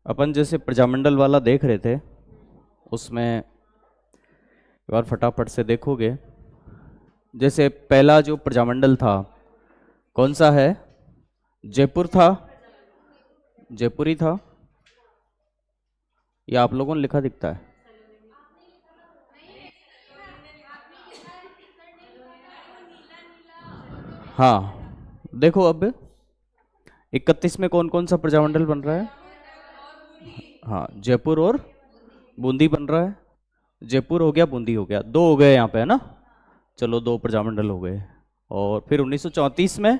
अपन जैसे प्रजामंडल वाला देख रहे थे, उसमें एक बार फटाफट से देखोगे। जैसे पहला जो प्रजामंडल था कौन सा है? जयपुर था, जयपुरी था, या आप लोगों ने लिखा दिखता है? हाँ, देखो अब 31 में कौन कौन सा प्रजामंडल बन रहा है? हाँ, जयपुर और बूंदी बन रहा है। जयपुर हो गया, बूंदी हो गया, दो हो गए यहाँ पे, है ना। चलो, दो प्रजामंडल हो गए। और फिर 1934 में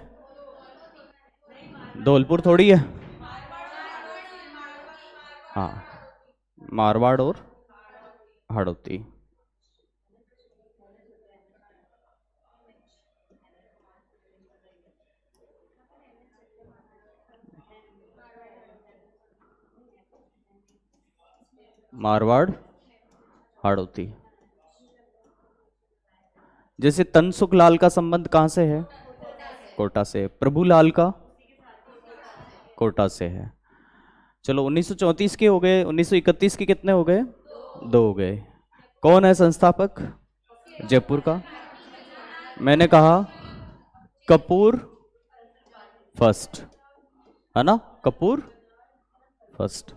धौलपुर थोड़ी है। हाँ, मारवाड़ और हाड़ौती। मारवाड़, हाड़ौती। जैसे तनसुख लाल का संबंध कहाँ से है? कोटा से। प्रभुलाल का कोटा से है। चलो, 1934 के हो गए, 1931 के कितने हो गए? दो हो गए। कौन है संस्थापक जयपुर का? मैंने कहा कपूर फर्स्ट, है ना, कपूर फर्स्ट।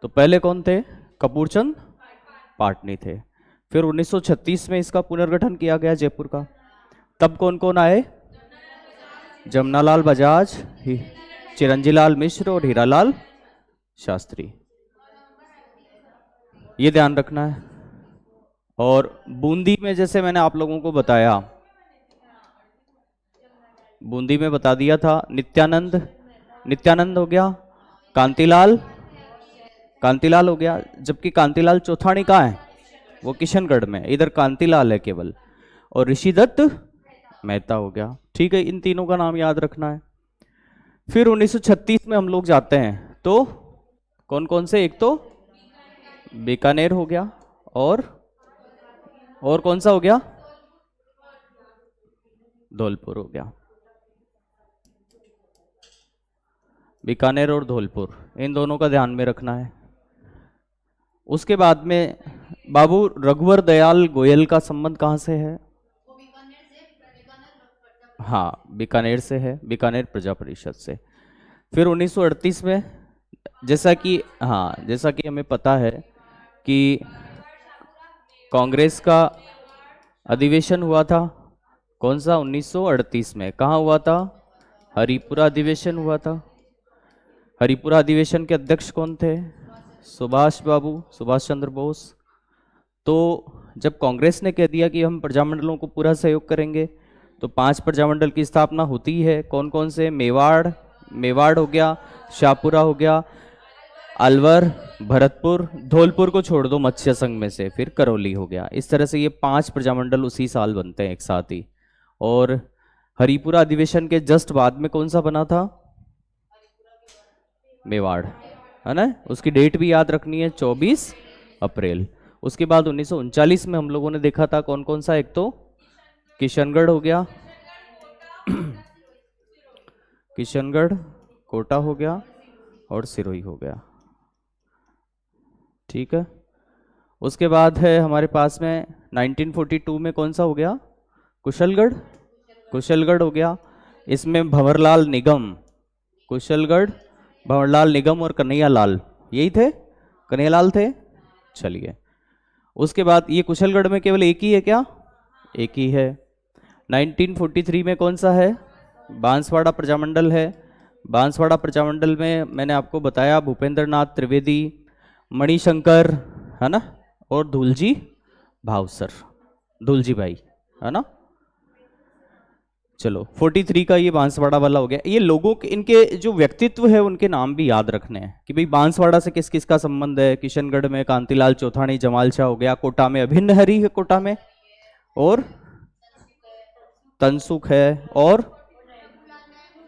तो पहले कौन थे? कपूरचंद पाटनी थे। फिर 1936 में इसका पुनर्गठन किया गया जयपुर का। तब कौन कौन आए? जमनालाल बजाज, चिरंजीलाल मिश्र और हीरालाल शास्त्री। ये ध्यान रखना है। और बूंदी में जैसे मैंने आप लोगों को बताया, बूंदी में बता दिया था नित्यानंद, नित्यानंद हो गया। कांतिलाल, कांतिलाल हो गया। जबकि कांतिलाल चौथानी कहाँ है? वो किशनगढ़ में, इधर कांतिलाल है केवल। और ऋषिदत्त मेहता हो गया। ठीक है, इन तीनों का नाम याद रखना है। फिर 1936 में हम लोग जाते हैं, तो कौन कौन से? एक तो बीकानेर हो गया, और कौन सा हो गया? धौलपुर हो गया। बीकानेर और धौलपुर, इन दोनों का ध्यान में रखना है। उसके बाद में बाबू रघुवर दयाल गोयल का संबंध कहाँ से है? हाँ, बीकानेर से है, बीकानेर प्रजा परिषद से। फिर 1938 में, जैसा कि हमें पता है कि कांग्रेस का अधिवेशन हुआ था। कौन सा? 1938 में। कहाँ हुआ था? हरिपुरा अधिवेशन हुआ था। हरिपुरा अधिवेशन के अध्यक्ष कौन थे? सुभाष बाबू, सुभाष चंद्र बोस। तो जब कांग्रेस ने कह दिया कि हम प्रजामंडलों को पूरा सहयोग करेंगे, तो 5 प्रजामंडल की स्थापना होती है। कौन कौन से? मेवाड़ हो गया, शाहपुरा हो गया, अलवर, भरतपुर, धौलपुर को छोड़ दो मत्स्य संघ में से, फिर करौली हो गया। इस तरह से ये 5 प्रजामंडल उसी साल बनते हैं एक साथ ही। और हरिपुरा अधिवेशन के जस्ट बाद में कौन सा बना था? मेवाड़, है ना। उसकी डेट भी याद रखनी है, 24 अप्रैल। उसके बाद 1939 में हम लोगों ने देखा था कौन कौन सा? एक तो किशनगढ़ हो गया, किशनगढ़, कोटा हो गया और सिरोही हो गया। ठीक है। उसके बाद है हमारे पास में 1942 में कौन सा हो गया? कुशलगढ़, कुशलगढ़ हो गया। इसमें भंवरलाल निगम, कुशलगढ़, भंवरलाल निगम और कन्हैयालाल, यही थे, कन्हैयालाल थे। चलिए, उसके बाद ये कुशलगढ़ में केवल एक ही है क्या? एक ही है। 1943 में कौन सा है? बांसवाड़ा प्रजामंडल है। बांसवाड़ा प्रजामंडल में मैंने आपको बताया भूपेंद्र नाथ त्रिवेदी, मणिशंकर, है ना, और धूलजी भावसर, धूलजी भाई, है ना। चलो, 43 का ये बांसवाड़ा वाला हो गया। ये लोगों के, इनके जो व्यक्तित्व है उनके नाम भी याद रखने हैं कि भाई बांसवाड़ा से किस किस का संबंध है। किशनगढ़ में कांतिलाल चौथानी, जमाल शाह हो गया। कोटा में अभिन्न हरि है, कोटा में, और तनसुख है, और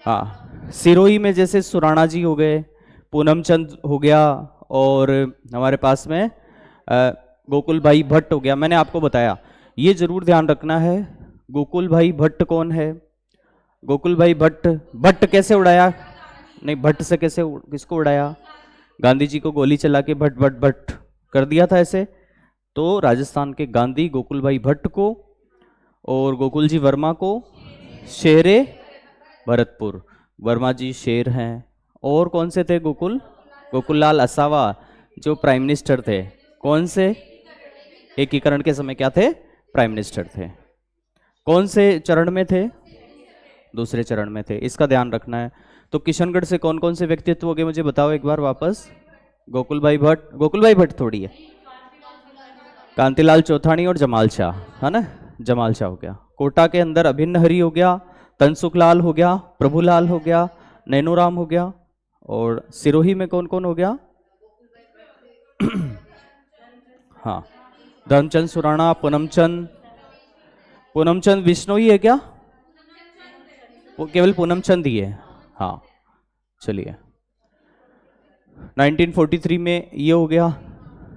हाँ, सिरोही में जैसे सुराणा जी हो गए, पूनम चंद हो गया, और हमारे पास में गोकुल भाई भट्ट हो गया। मैंने आपको बताया, ये जरूर ध्यान रखना है, गोकुल भाई भट्ट कौन है? गोकुल भाई भट्ट, भट्ट कैसे उड़ाया? नहीं, भट्ट से कैसे किसको उड़ाया? गांधी जी को गोली चला के भट भट भट कर दिया था ऐसे। तो राजस्थान के गांधी गोकुल भाई भट्ट को और गोकुल जी वर्मा को शेरे भरतपुर। वर्मा जी शेर हैं। और कौन से थे गोकुल लाल असावा जो प्राइम मिनिस्टर थे, कौन से एकीकरण के समय क्या थे, प्राइम मिनिस्टर थे। कौन से चरण में थे, दूसरे चरण में थे, इसका ध्यान रखना है। तो किशनगढ़ से कौन कौन से व्यक्तित्व हो गए मुझे बताओ एक बार वापस। गोकुल भाई भट्ट थोड़ी है, कांतिलाल चौथानी और जमाल शाह, है ना, जमाल शाह हो गया। कोटा के अंदर अभिन्न हरि हो गया, तनसुखलाल हो गया, प्रभुलाल हो गया, नैनूराम हो गया। और सिरोही में कौन कौन हो गया? हाँ, धर्मचंद सुराणा, पूनमचंद बिश्नोई है क्या? वो केवल पूनमचंद ही है। हाँ चलिए, 1943 में ये हो गया।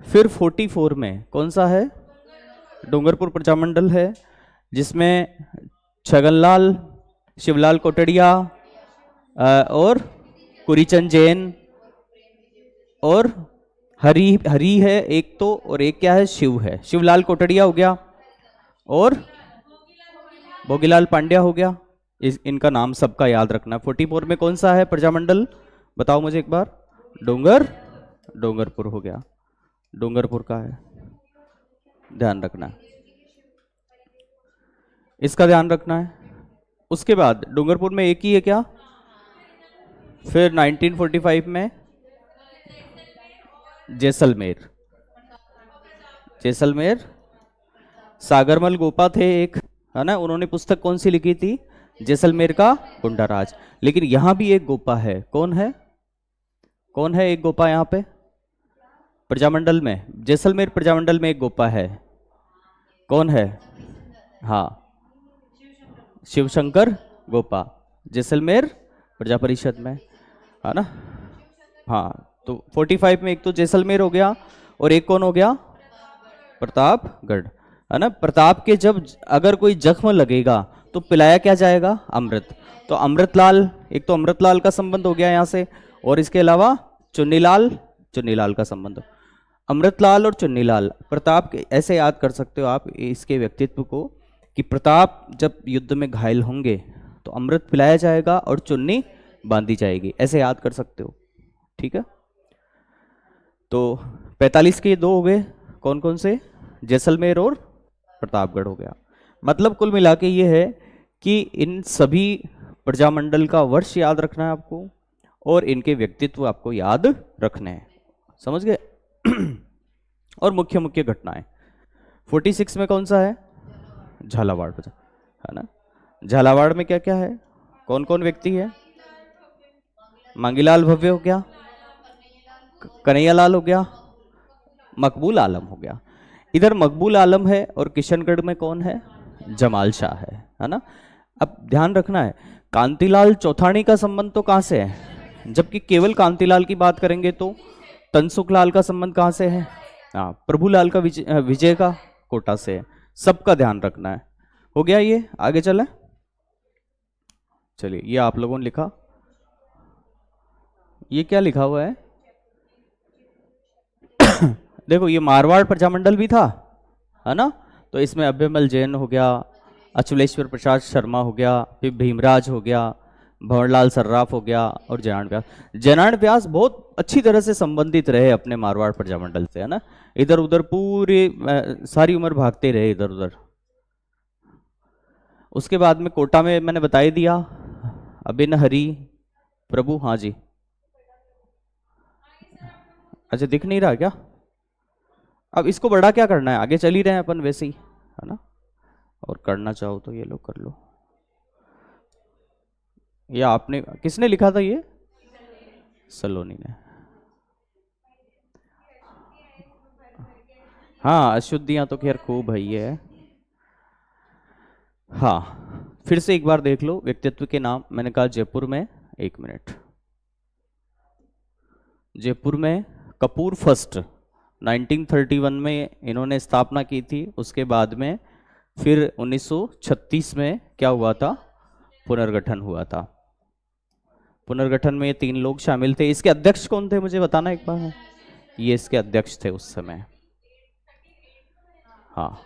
फिर 44 में कौन सा है? डूंगरपुर प्रजामंडल है, जिसमें छगनलाल, शिवलाल कोटड़िया और कुरीचंद जैन और हरी है एक तो, और एक क्या है, शिव है। शिवलाल कोटड़िया हो गया और भोगीलाल पांड्या हो गया। इनका नाम सबका याद रखना। 44 में कौन सा है प्रजामंडल, बताओ मुझे एक बार। डूंगरपुर हो गया, डूंगरपुर का है, ध्यान रखना, इसका ध्यान रखना है। उसके बाद डूंगरपुर में एक ही है क्या? फिर 1945 में जैसलमेर, सागरमल गोपा थे एक, है ना, उन्होंने पुस्तक कौन सी लिखी थी? जैसलमेर का गुंडा राज। लेकिन यहां भी एक गोपा है, कौन है एक गोपा यहां पे प्रजामंडल में? जैसलमेर प्रजामंडल में एक गोपा है, कौन है? हाँ, शिवशंकर गोपा, जैसलमेर प्रजा परिषद में, है ना। हाँ, तो 45 में एक तो जैसलमेर हो गया और एक कौन हो गया? प्रतापगढ़, है ना। प्रताप के जब अगर कोई जख्म लगेगा तो पिलाया क्या जाएगा? अमृत। तो अमृतलाल, एक तो अमृतलाल का संबंध हो गया यहाँ से, और इसके अलावा चुन्नीलाल का संबंध। अमृतलाल और चुन्नीलाल, प्रताप के ऐसे याद कर सकते हो आप इसके व्यक्तित्व को, कि प्रताप जब युद्ध में घायल होंगे तो अमृत पिलाया जाएगा और चुन्नी बांधी जाएगी, ऐसे याद कर सकते हो, ठीक है। तो 45 के दो हो गए, कौन कौन से? जैसलमेर और प्रतापगढ़ हो गया। मतलब कुल मिला के ये है कि इन सभी प्रजामंडल का वर्ष याद रखना है आपको और इनके व्यक्तित्व आपको याद रखने हैं, समझ गए। और मुख्य मुख्य घटनाएं 46 में कौन सा है? झालावाड़, है ना। झालावाड़ में क्या क्या है, कौन कौन व्यक्ति है? मांगीलाल भव्य हो गया, कन्हैयालाल हो गया, मकबूल आलम हो गया। इधर मकबूल आलम है और किशनगढ़ में कौन है? जमाल शाह है ना। अब ध्यान रखना है, कांतिलाल चौथानी का संबंध तो कहां से है? जबकि केवल कांतिलाल की बात करेंगे तो तनसुखलाल का संबंध कहां से है? हाँ, प्रभुलाल का विजय का कोटा से है। सबका ध्यान रखना है। हो गया ये, आगे चले। चलिए, ये आप लोगों ने लिखा, ये क्या लिखा हुआ है? देखो, ये मारवाड़ प्रजामंडल भी था, है ना। तो इसमें अभ्यमल जैन हो गया, अचलेश्वर प्रसाद शर्मा हो गया, फिर भीमराज हो गया, भंवरलाल सर्राफ हो गया और जयनारायण व्यास बहुत अच्छी तरह से संबंधित रहे अपने मारवाड़ प्रजामंडल से, है ना। इधर उधर पूरी सारी उम्र भागते रहे इधर उधर। उसके बाद में कोटा में मैंने बता ही दिया, अभिन्न हरि प्रभु। हाँ जी, अच्छा दिख नहीं रहा क्या? अब इसको बड़ा क्या करना है, आगे चल ही रहे हैं अपन वैसे ही, है ना। और करना चाहो तो ये लो, कर लो। या आपने, किसने लिखा था ये? सलोनी ने। हाँ, अशुद्धियां तो खैर खूब है ये। हाँ, फिर से एक बार देख लो व्यक्तित्व के नाम। मैंने कहा जयपुर में, एक मिनट, जयपुर में कपूर फर्स्ट 1931 में इन्होंने स्थापना की थी। उसके बाद में फिर 1936 में क्या हुआ था? पुनर्गठन हुआ था। पुनर्गठन में ये 3 लोग शामिल थे। इसके अध्यक्ष कौन थे मुझे बताना एक बार। ये इसके अध्यक्ष थे उस समय। हाँ,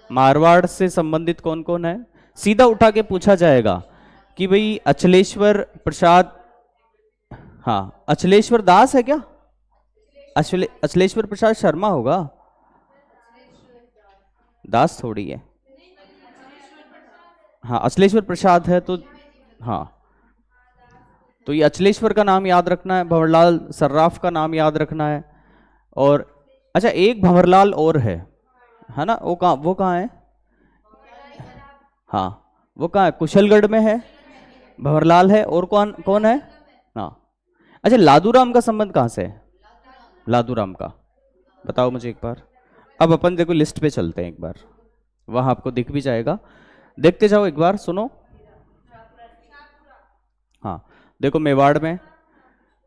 मारवाड़ से संबंधित कौन कौन है, सीधा उठा के पूछा जाएगा कि भाई अचलेश्वर प्रसाद, हाँ अचलेश्वर दास है क्या, अचलेश्वर प्रसाद शर्मा होगा, दास थोड़ी है। हाँ अचलेश्वर प्रसाद है तो, हाँ तो ये अचलेश्वर का नाम याद रखना है, भंवरलाल सर्राफ का नाम याद रखना है। और अच्छा एक भंवरलाल और है ना, वो कहाँ है, हाँ वो कहाँ है, कुशलगढ़ में है भंवरलाल है, और कौन कौन है, हाँ अच्छा लादूराम का संबंध कहाँ से है, लादूराम का बताओ मुझे एक बार। अब अपन देखो लिस्ट पे चलते हैं एक बार, वहां आपको दिख भी जाएगा, देखते जाओ एक बार, सुनो। हाँ देखो मेवाड़ में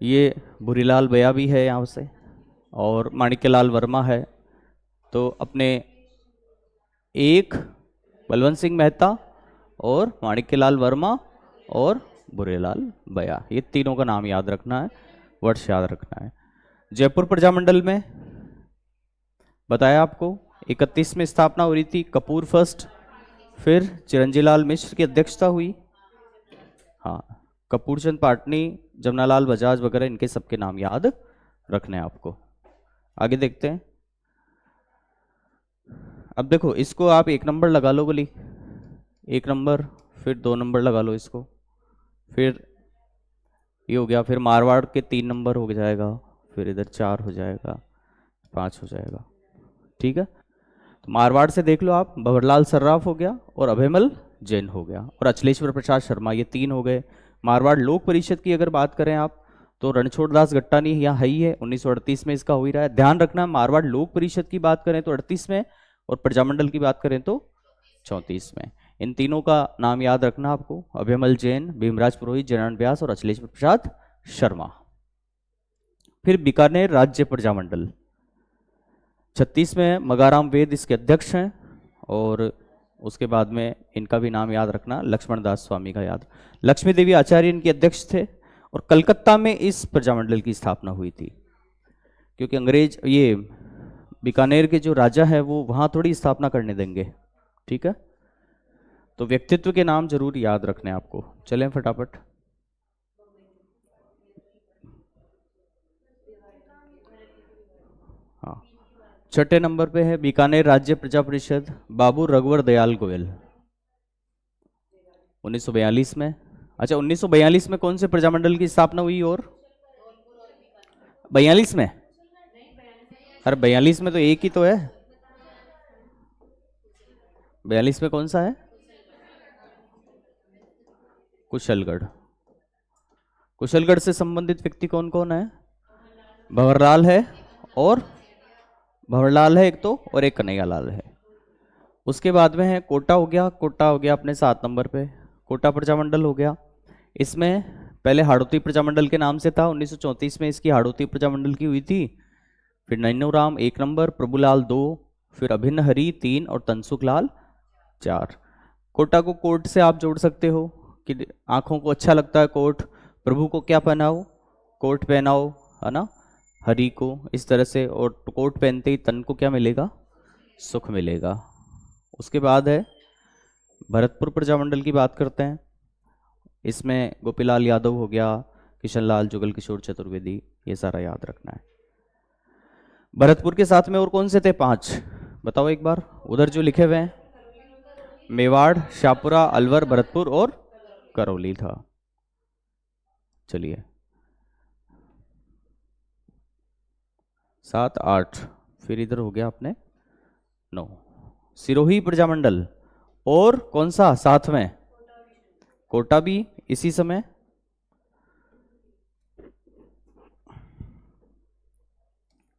ये भूरीलाल बया भी है यहाँ से, और माणिक्यलाल वर्मा है। तो अपने एक बलवंत सिंह मेहता और माणिक्यलाल वर्मा और भूरीलाल बया, ये तीनों का नाम याद रखना है, वर्ष याद रखना है। जयपुर प्रजामंडल में बताया आपको 31 में स्थापना हुई थी, कपूर फर्स्ट, फिर चिरंजीलाल मिश्र की अध्यक्षता हुई। हाँ कपूरचंद पाटनी, जमनालाल बजाज वगैरह, इनके सबके नाम याद रखने हैं आपको। आगे देखते हैं। अब देखो इसको आप 1 नंबर लगा लो बोली, 1 नंबर, फिर 2 नंबर लगा लो इसको, फिर ये हो गया, फिर मारवाड़ के 3 नंबर हो जाएगा, फिर इधर 4 हो जाएगा, 5 हो जाएगा, ठीक है। तो मारवाड़ से देख लो आप, भंवरलाल सर्राफ हो गया और अभयमल जैन हो गया और अचलेश्वर प्रसाद शर्मा, ये 3 हो गए। मारवाड़ लोक परिषद की अगर बात करें आप, तो रणछोड़ दास गट्टानी यहाँ है ही है, 1938 में इसका हो ही रहा है। ध्यान रखना मारवाड़ लोक परिषद की बात करें तो 38 में, और प्रजामंडल की बात करें तो 34 में। इन तीनों का नाम याद रखना आपको, अभयमल जैन, भीमराज पुरोहित, जयनारायण व्यास और अचलेश्वर प्रसाद शर्मा। फिर बीकानेर राज्य प्रजामंडल 36 में मगाराम वेद इसके अध्यक्ष हैं, और उसके बाद में इनका भी नाम याद रखना, लक्ष्मण दास स्वामी का याद। लक्ष्मी देवी आचार्य इनके अध्यक्ष थे, और कलकत्ता में इस प्रजामंडल की स्थापना हुई थी, क्योंकि अंग्रेज ये बीकानेर के जो राजा है वो वहां थोड़ी स्थापना करने देंगे, ठीक है। तो व्यक्तित्व के नाम जरूर याद रखने आपको। चलें फटाफट। हाँ छठे नंबर पे है बीकानेर राज्य प्रजा परिषद, बाबू रघुवर दयाल गोयल, 1942 में। अच्छा 1942 में कौन से प्रजामंडल की स्थापना हुई, और 42 में, अरे 42 में तो एक ही तो है, 42 में कौन सा है, कुशलगढ़। कुशलगढ़ से संबंधित व्यक्ति कौन कौन है, भंवरलाल है, और भंवरलाल है एक तो, और एक कन्हैयालाल है। उसके बाद में है कोटा हो गया, कोटा हो गया अपने 7 नंबर पे, कोटा प्रजामंडल हो गया। इसमें पहले हाड़ौती प्रजामंडल के नाम से था, 1934 में इसकी हाड़ौती प्रजामंडल की हुई थी। फिर नैनोराम 1 नंबर, प्रभुलाल 2, फिर अभिन्न हरि 3 और तनसुखलाल 4। कोटा को कोट से आप जोड़ सकते हो कि आंखों को अच्छा लगता है कोट, प्रभु को क्या पहनाओ, कोट पहनाओ, है ना, हरि को इस तरह से, और कोट पहनते ही तन को क्या मिलेगा, सुख मिलेगा। उसके बाद है भरतपुर प्रजामंडल की बात करते हैं। इसमें गोपीलाल यादव हो गया, किशनलाल, जुगल किशोर चतुर्वेदी, ये सारा याद रखना है। भरतपुर के साथ में और कौन से थे 5, बताओ एक बार, उधर जो लिखे हुए हैं, मेवाड़, शाहपुरा, अलवर, भरतपुर और करौली था। चलिए 7 8, फिर इधर हो गया अपने 9। सिरोही प्रजामंडल, और कौन सा साथ में, कोटा भी इसी समय,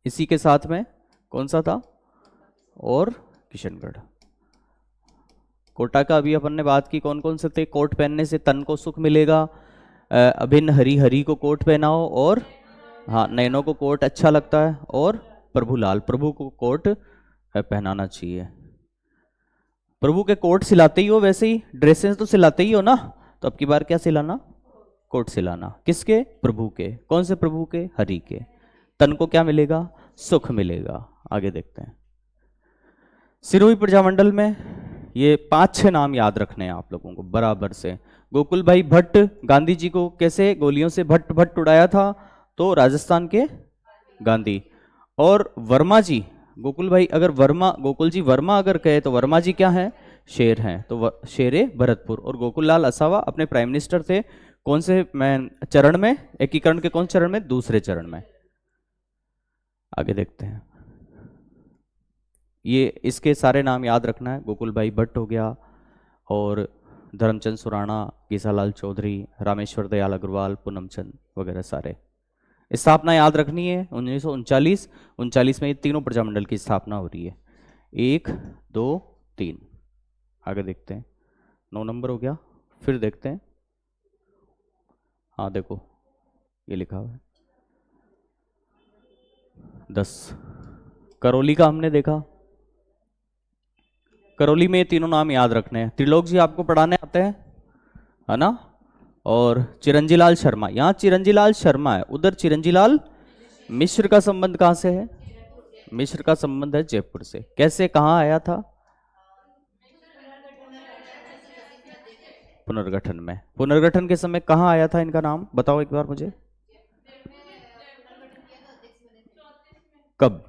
इसी के साथ में कौन सा था, और किशनगढ़। कोटा का अभी अपन ने बात की, कौन कौन से थे, कोट पहनने से तन को सुख मिलेगा, अभिन्न हरि, हरि को कोट पहनाओ, और हाँ नैनो को कोट अच्छा लगता है, और प्रभुलाल, प्रभु को कोट पहनाना चाहिए। प्रभु के कोट सिलाते ही हो, वैसे ही ड्रेसेस तो सिलाते ही हो ना, तो अब की बार क्या सिलाना, कोट सिलाना। किसके? प्रभु के। कौन से प्रभु के? हरि के। तन को क्या मिलेगा? सुख मिलेगा। आगे देखते हैं। सिरोही प्रजामंडल में ये 5-6 नाम याद रखने हैं आप लोगों को बराबर से। गोकुल भाई भट्ट गांधी जी को कैसे गोलियों से भट्ट भट्ट उड़ाया था? तो राजस्थान के गांधी। और वर्मा जी, गोकुल भाई अगर वर्मा, गोकुल जी वर्मा अगर कहे तो वर्मा जी क्या है? शेर हैं, तो शेरे भरतपुर। और गोकुल लाल असावा अपने प्राइम मिनिस्टर थे कौन से चरण में? एकीकरण के कौन चरण में? दूसरे चरण में। आगे देखते हैं। ये इसके सारे नाम याद रखना है। गोकुल भाई भट्ट हो गया, और धर्मचंद सुराणा, केसालाल चौधरी, रामेश्वर दयाल अग्रवाल, पूनमचंद वगैरह सारे। स्थापना याद रखनी है 1939 में ये तीनों प्रजामंडल की स्थापना हो रही है। 1 2 3। आगे देखते हैं। 9 नंबर हो गया। फिर देखते हैं। हाँ देखो ये लिखा हुआ है 10। करौली का हमने देखा। करौली में ये तीनों नाम याद रखने हैं। त्रिलोक जी आपको पढ़ाने आते हैं, है ना? और चिरंजीलाल शर्मा, यहाँ चिरंजीलाल शर्मा है, उधर चिरंजीलाल मिश्र का संबंध कहाँ से है? मिश्र का संबंध है जयपुर से। कैसे, कहाँ आया था? पुनर्गठन में। पुनर्गठन के समय कहाँ आया था इनका नाम? बताओ एक बार मुझे। कब?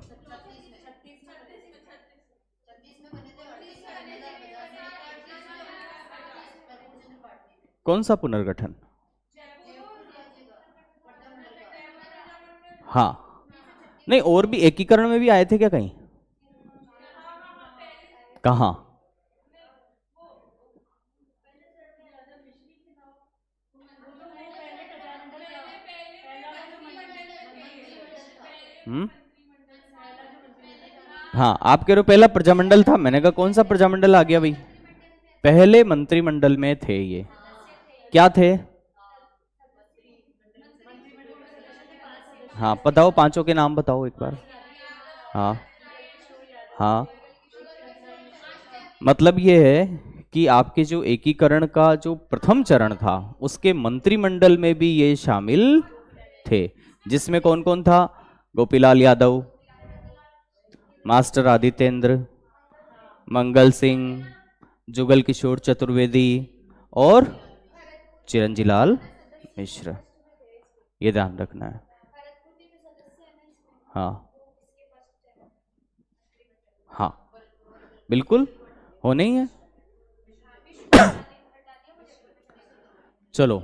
कौन सा पुनर्गठन? हाँ, नहीं और भी एकीकरण में भी आए थे क्या कहीं? कहाँ? हाँ, आप कह रहे हो पहला प्रजामंडल था। मैंने कहा कौन सा प्रजामंडल आ गया भाई? पहले मंत्रिमंडल में थे ये। क्या थे? हाँ बताओ, पांचों के नाम बताओ एक बार। हाँ हाँ, मतलब ये है कि आपके जो एकीकरण का जो प्रथम चरण था उसके मंत्रिमंडल में भी ये शामिल थे, जिसमें कौन कौन था? गोपीलाल यादव, मास्टर आदित्येंद्र, मंगल सिंह, जुगल किशोर चतुर्वेदी और चिरंजीलाल मिश्र। ये ध्यान रखना है। हाँ हाँ बिल्कुल, होने ही है। चलो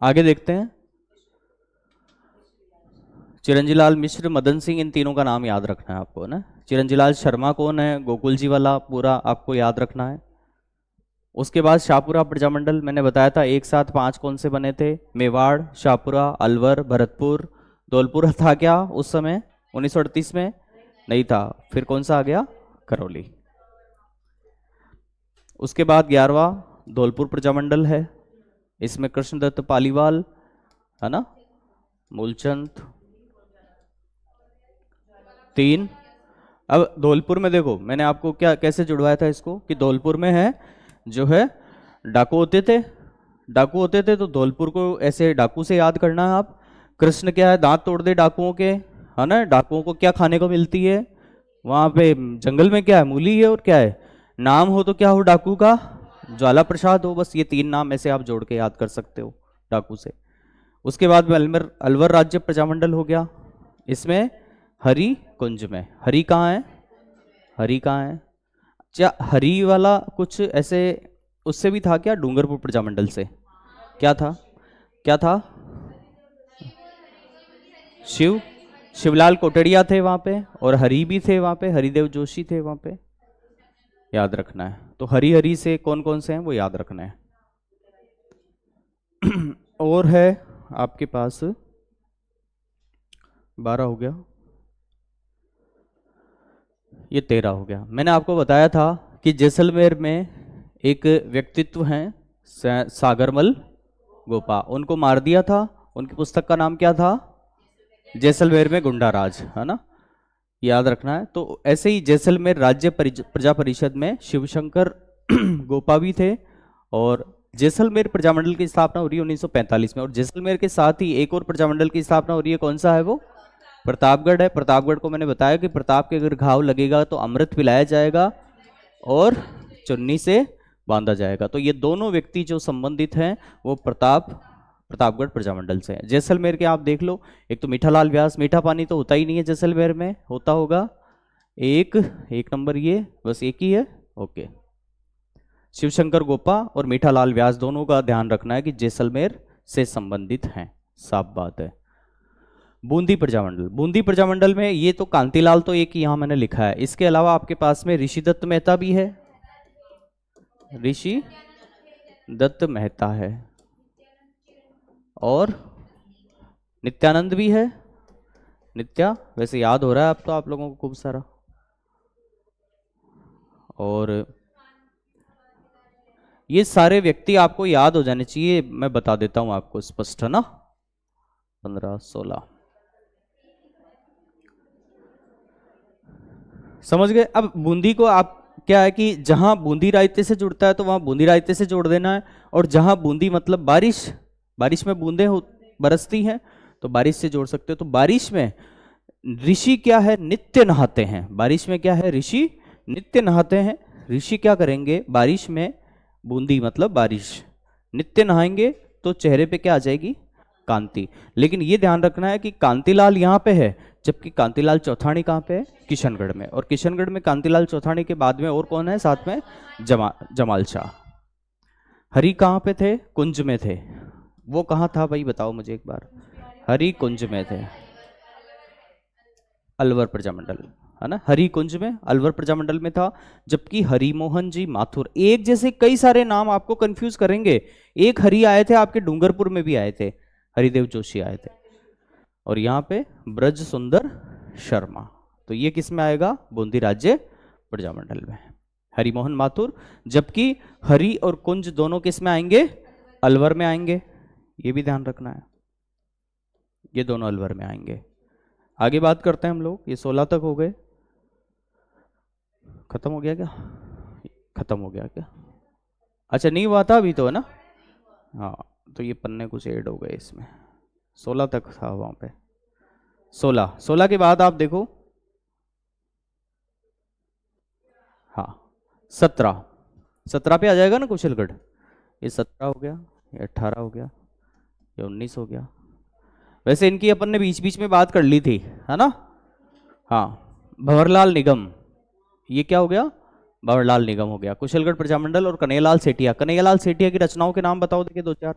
आगे देखते हैं। चिरंजीलाल मिश्र, मदन सिंह, इन तीनों का नाम याद रखना है आपको ना। चिरंजीलाल शर्मा कौन है? गोकुल जी वाला पूरा आपको याद रखना है। उसके बाद शाहपुरा प्रजामंडल मैंने बताया था, एक साथ 5 कौन से बने थे? मेवाड़, शाहपुरा, अलवर, भरतपुर। धौलपुर था क्या उस समय 1938 में? नहीं था। फिर कौन सा आ गया? करौली। उसके बाद 11वां धौलपुर प्रजामंडल है। इसमें कृष्णदत्त पालीवाल, है ना, मूलचंद 3। अब धौलपुर में देखो मैंने आपको क्या कैसे जुड़वाया था इसको, कि धौलपुर में है जो है डाकू होते थे। डाकू होते थे तो धौलपुर को ऐसे डाकू से याद करना है आप। कृष्ण क्या है? दांत तोड़ दे डाकुओं के, है ना। डाकुओं को क्या खाने को मिलती है वहां पे? जंगल में क्या है? मूली है। और क्या है? नाम हो तो क्या हो डाकू का? ज्वाला प्रसाद हो। बस ये 3 नाम ऐसे आप जोड़ के याद कर सकते हो डाकू से। उसके बाद में अलवर राज्य प्रजामंडल हो गया। इसमें हरि कुंज में। हरि कहाँ है? हरि कहाँ है? क्या हरि वाला कुछ ऐसे उससे भी था क्या? डूंगरपुर प्रजामंडल से क्या था? क्या था? शिवलाल कोटड़िया थे वहां पे, और हरि भी थे वहां पे, हरिदेव जोशी थे वहां पे। याद रखना है। तो हरि हरि से कौन कौन से हैं वो याद रखना है। और है आपके पास 12 हो गया, ये 13 हो गया। मैंने आपको बताया था कि जैसलमेर में एक व्यक्तित्व हैं सागरमल गोपा, उनको मार दिया था। उनकी पुस्तक का नाम क्या था? जैसलमेर में गुंडा राज, है ना, याद रखना है। तो ऐसे ही जैसलमेर राज्य प्रजा परिषद में शिवशंकर गोपा भी थे, और जैसलमेर प्रजामंडल की स्थापना हो रही है 1945 में, और जैसलमेर के साथ ही एक और प्रजामंडल की स्थापना हो रही है, कौन सा है वो? प्रतापगढ़ है। प्रतापगढ़ को मैंने बताया कि प्रताप के अगर घाव लगेगा तो अमृत पिलाया जाएगा और चुन्नी से बांधा जाएगा। तो ये दोनों व्यक्ति जो संबंधित हैं वो प्रतापगढ़ प्रजामंडल से हैं। जैसलमेर के आप देख लो, एक तो मीठालाल व्यास, मीठा पानी तो होता ही नहीं है जैसलमेर में, होता होगा एक नंबर, ये बस एक ही है। ओके, शिवशंकर गोपा और मीठालाल व्यास दोनों का ध्यान रखना है कि जैसलमेर से संबंधित हैं, साफ बात है। बूंदी प्रजामंडल, बूंदी प्रजामंडल में ये तो कांतिलाल तो एक यहां मैंने लिखा है, इसके अलावा आपके पास में ऋषिदत्त मेहता भी है, ऋषि दत्त मेहता है, और नित्यानंद भी है। नित्या वैसे याद हो रहा है अब तो आप लोगों को खूब सारा। और ये सारे व्यक्ति आपको याद हो जाने चाहिए, मैं बता देता हूं आपको स्पष्ट, है ना। 15, 16 समझ गए। अब बूंदी को आप क्या है कि जहां बूंदी रायते से जुड़ता है तो वहां बूंदी रायते से जोड़ देना है, और जहां बूंदी मतलब बारिश, बारिश में बूंदे बरसती हैं तो बारिश से जोड़ सकते हो। तो बारिश में ऋषि क्या है? नित्य नहाते हैं। बारिश में क्या है? ऋषि नित्य नहाते हैं। ऋषि क्या करेंगे? बारिश में, बूंदी मतलब बारिश, नित्य नहाएंगे तो चेहरे पे क्या आ जाएगी? कांति। लेकिन ये ध्यान रखना है कि कांतिलाल यहाँ पे है, जबकि कांतिलाल चौथानी कहाँ पे है? किशनगढ़ में। और किशनगढ़ में कांतिलाल चौथानी के बाद में और कौन है साथ में? जमाल शाह। हरि कहाँ पे थे? कुंज में थे। वो कहाँ था भाई, बताओ मुझे एक बार। हरि कुंज में थे, अलवर प्रजामंडल, है ना। हरि कुंज में, अलवर प्रजामंडल में था। जबकि हरिमोहन जी माथुर, एक जैसे कई सारे नाम आपको कंफ्यूज करेंगे। एक हरि आए थे आपके डूंगरपुर में भी आए थे, हरिदेव जोशी आए थे। और यहाँ पे ब्रज सुंदर शर्मा, तो ये किस में आएगा? बूंदी राज्य प्रजामंडल में, हरिमोहन माथुर। जबकि हरि और कुंज दोनों किस में आएंगे? अलवर में आएंगे, ये भी ध्यान रखना है, ये दोनों अलवर में आएंगे। आगे बात करते हैं हम लोग। ये 16 तक हो गए, खत्म हो गया क्या? खत्म हो गया क्या? अच्छा नहीं हुआ था अभी तो, है ना। हाँ, तो ये पन्ने कुछ ऐड हो गए इसमें, 16 तक था वहां पे। 16 के बाद आप देखो, हाँ 17 पे आ जाएगा ना कुशलगढ़। ये 17 हो गया, ये 18 हो गया, ये 19 हो गया। वैसे इनकी अपन ने बीच बीच में बात कर ली थी, है ना। हाँ, भंवरलाल निगम, ये क्या हो गया? भंवरलाल निगम हो गया। कुशलगढ़ प्रजामंडल और कन्हैयालाल सेठिया। कन्हैयालाल सेठिया की रचनाओं के नाम बताओ, देखिए 2-4।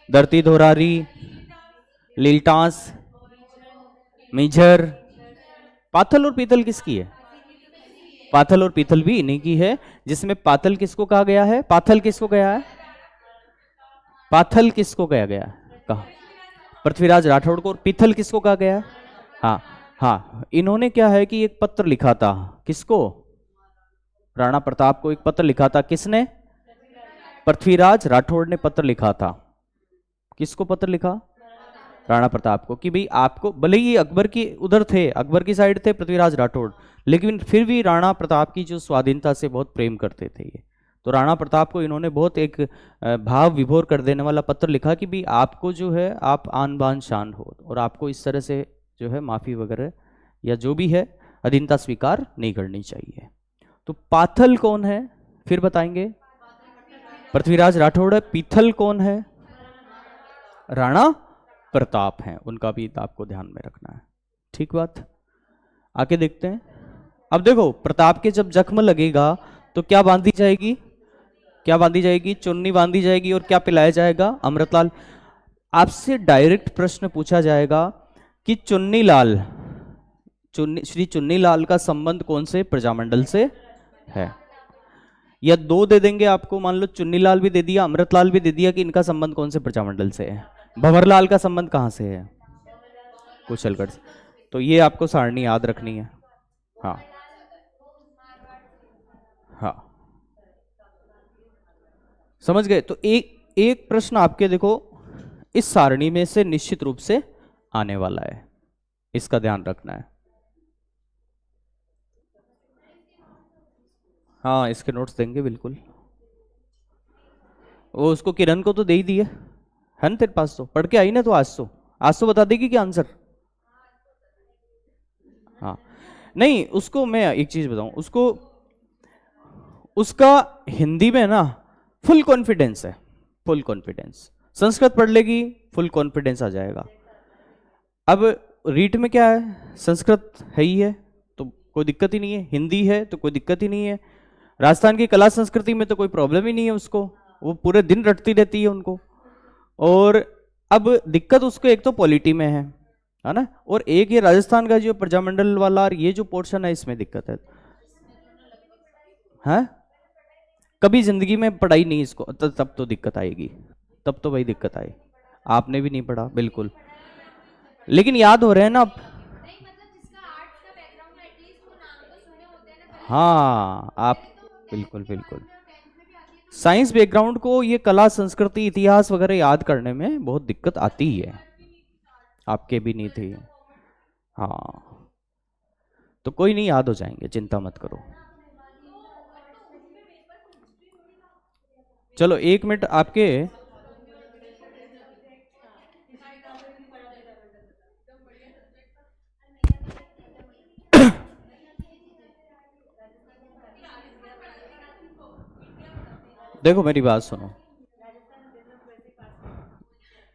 धरती धोरारी, लीलटास, मिझर। पाथल और पीतल किसकी है? पाथल और पीतल भी इन्हीं की है। जिसमें पाथल किसको कहा गया है? पाथल किसको गया है? पाथल किसको कहा गया है? कहा पृथ्वीराज राठौड़ को। और पीथल किसको कहा गया है? हाँ हाँ, इन्होंने क्या है कि एक पत्र लिखा था, किसको? राणा प्रताप को एक पत्र लिखा था। किसने? पृथ्वीराज राठौड़ ने पत्र लिखा था। किसको पत्र लिखा? राणा प्रताप को, कि भाई आपको, भले ही अकबर की उधर थे, अकबर की साइड थे पृथ्वीराज राठौड़, लेकिन फिर भी राणा प्रताप की जो स्वाधीनता से बहुत प्रेम करते थे ये। तो राणा प्रताप को इन्होंने बहुत एक भाव विभोर कर देने वाला पत्र लिखा कि भाई आपको जो है, आप आन बान शान हो, और आपको इस तरह से जो है माफी वगैरह या जो भी है अधीनता स्वीकार नहीं करनी चाहिए। तो पाथल कौन है फिर बताएंगे? पृथ्वीराज राठौड़ है। पीथल कौन है? राणा प्रताप हैं, उनका भी आपको ध्यान में रखना है। ठीक बात। आगे देखते हैं। अब देखो, प्रताप के जब जख्म लगेगा तो क्या बांधी जाएगी? क्या बांधी जाएगी? चुन्नी बांधी जाएगी। और क्या पिलाया जाएगा? अमृतलाल। आपसे डायरेक्ट प्रश्न पूछा जाएगा कि चुन्नीलाल, श्री चुन्नीलाल का संबंध कौन से प्रजामंडल से है? या दो दे देंगे आपको, मान लो चुन्नीलाल भी दे दिया, अमृतलाल भी दे दिया, कि इनका संबंध कौन से प्रजामंडल से है? भंवरलाल का संबंध कहां से है? कुशलगढ़ से। तो ये आपको सारणी याद रखनी है। हाँ हाँ, समझ गए। तो एक एक प्रश्न आपके देखो इस सारणी में से निश्चित रूप से आने वाला है, इसका ध्यान रखना है। हाँ, इसके नोट्स देंगे बिल्कुल। वो उसको किरण को तो दे ही दिए है ना, तेरे पास तो पढ़ के आई ना, तो आज तो बता देगी क्या आंसर? हाँ, नहीं उसको मैं एक चीज बताऊं, उसको उसका हिंदी में ना फुल कॉन्फिडेंस है, फुल कॉन्फिडेंस। संस्कृत पढ़ लेगी, फुल कॉन्फिडेंस आ जाएगा। अब रीट में क्या है, संस्कृत है ही है तो कोई दिक्कत ही नहीं है, हिंदी है तो कोई दिक्कत ही नहीं है, राजस्थान की कला संस्कृति में तो कोई प्रॉब्लम ही नहीं है उसको, वो पूरे दिन रटती रहती है उनको। और अब दिक्कत उसको एक तो पॉलिटी में है ना, और एक ये राजस्थान का जो प्रजामंडल वाला और ये जो पोर्शन है इसमें दिक्कत है। हाँ, कभी जिंदगी में पढ़ाई नहीं इसको, तब तो दिक्कत आएगी, तब तो भाई दिक्कत आए। आपने भी नहीं पढ़ा बिल्कुल, लेकिन याद हो रहे हैं ना आप? हाँ आप, बिल्कुल बिल्कुल। साइंस बैकग्राउंड को ये कला संस्कृति इतिहास वगैरह याद करने में बहुत दिक्कत आती ही है, आपके भी नहीं थी। हाँ, तो कोई नहीं, याद हो जाएंगे, चिंता मत करो। चलो 1 मिनट आपके, देखो मेरी बात सुनो,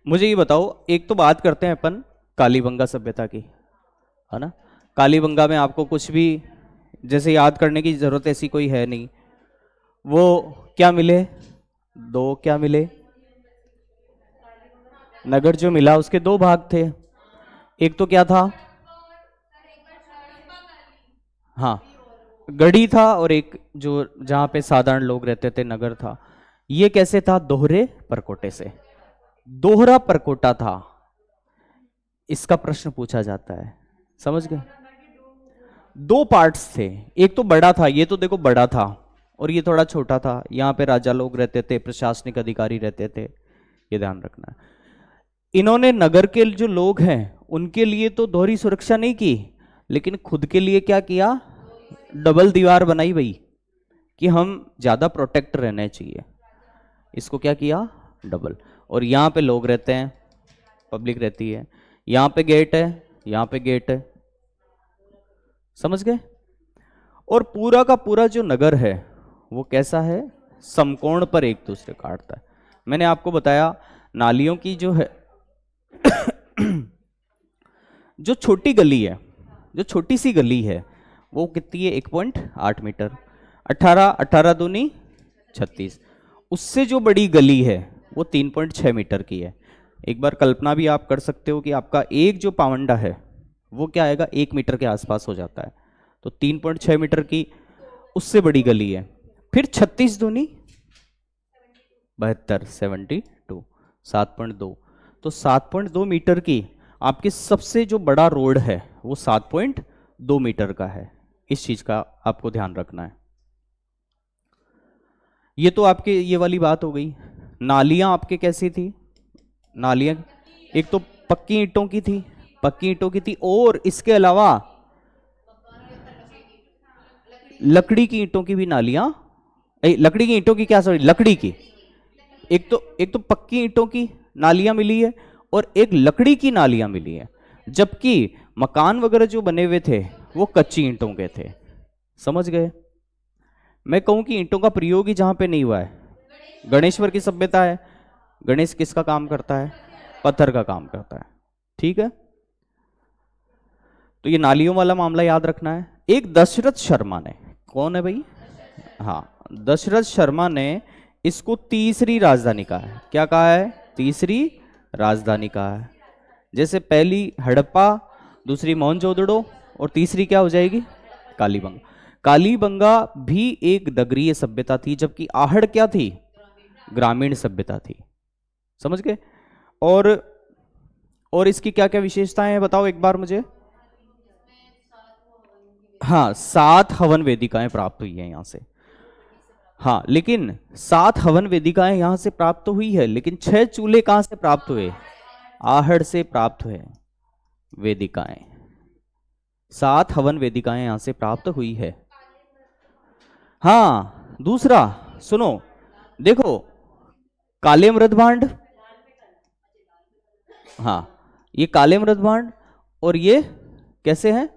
मुझे ये बताओ, एक तो बात करते हैं अपन कालीबंगा सभ्यता की, है ना। कालीबंगा में आपको कुछ भी जैसे याद करने की जरूरत ऐसी कोई है नहीं। वो क्या मिले, दो क्या मिले, नगर जो मिला उसके दो भाग थे, एक तो क्या था, हाँ गढ़ी था, और एक जो जहां पे साधारण लोग रहते थे नगर था। ये कैसे था, दोहरे परकोटे से, दोहरा परकोटा था, इसका प्रश्न पूछा जाता है, समझ गए। दो पार्ट्स थे, एक तो बड़ा था, ये तो देखो बड़ा था, और ये थोड़ा छोटा था, यहाँ पे राजा लोग रहते थे, प्रशासनिक अधिकारी रहते थे, ये ध्यान रखना। इन्होंने नगर के जो लोग हैं उनके लिए तो दोहरी सुरक्षा नहीं की, लेकिन खुद के लिए क्या किया, डबल दीवार बनाई भाई, कि हम ज्यादा प्रोटेक्ट रहने चाहिए, इसको क्या किया, डबल। और यहाँ पे लोग रहते हैं, पब्लिक रहती है, यहाँ पे गेट है, यहाँ पे गेट है, समझ गए। और पूरा का पूरा जो नगर है वो कैसा है, समकोण पर एक दूसरे काटता है। मैंने आपको बताया नालियों की जो है जो छोटी गली है, जो छोटी सी गली है वो कितनी है, 1.8 मीटर, 18 दूनी 36। उससे जो बड़ी गली है वो 3.6 मीटर की है। एक बार कल्पना भी आप कर सकते हो कि आपका एक जो पावंडा है वो क्या आएगा, 1 मीटर के आसपास हो जाता है, तो 3.6 मीटर की उससे बड़ी गली है। फिर 36 दूनी 72, 72, 7.2, तो 7.2 मीटर की आपकी सबसे जो बड़ा रोड है वो 7.2 मीटर का है। इस चीज का आपको ध्यान रखना है। ये तो आपके ये वाली बात हो गई। नालियां आपके कैसी थी, नालियां एक तो पक्की ईंटों की थी, पक्की ईंटों की थी, और इसके अलावा लकड़ी की ईंटों की भी नालियां, लकड़ी की ईंटों की क्या, सॉरी लकड़ी की, एक तो पक्की ईंटों की नालियां मिली है और एक लकड़ी की नालियां मिली है, जबकि मकान वगैरह जो बने हुए थे वो कच्ची ईंटों के थे, समझ गए। मैं कहूं कि ईंटों का प्रयोग ही जहां पे नहीं हुआ है, गणेश्वर की सभ्यता है, गणेश किसका काम करता है, पत्थर का काम करता है, ठीक है। तो ये नालियों वाला मामला याद रखना है। एक दशरथ शर्मा ने, कौन है भाई, हाँ दशरथ शर्मा ने इसको तीसरी राजधानी कहा है। क्या कहा है, तीसरी राजधानी कहा है। जैसे पहली हड़प्पा, दूसरी मोहनजोदड़ो, और तीसरी क्या हो जाएगी, कालीबंगा। कालीबंगा भी एक नगरीय सभ्यता थी, जबकि आहड़ क्या थी, ग्रामीण सभ्यता थी, समझ गए। और इसकी क्या क्या विशेषताएं हैं बताओ एक बार मुझे। हाँ 7 हवन वेदिकाएं प्राप्त हुई है यहां से, हाँ लेकिन 7 हवन वेदिकाएं यहां से प्राप्त तो हुई है, लेकिन 6 चूल्हे कहां से प्राप्त हुए, आहड़ से प्राप्त हुए वेदिकाएं, 7 हवन वेदिकाएं यहां से प्राप्त हुई है। हाँ दूसरा सुनो, देखो काले मृदभांड, हाँ ये काले मृदभांड, और ये कैसे हैं,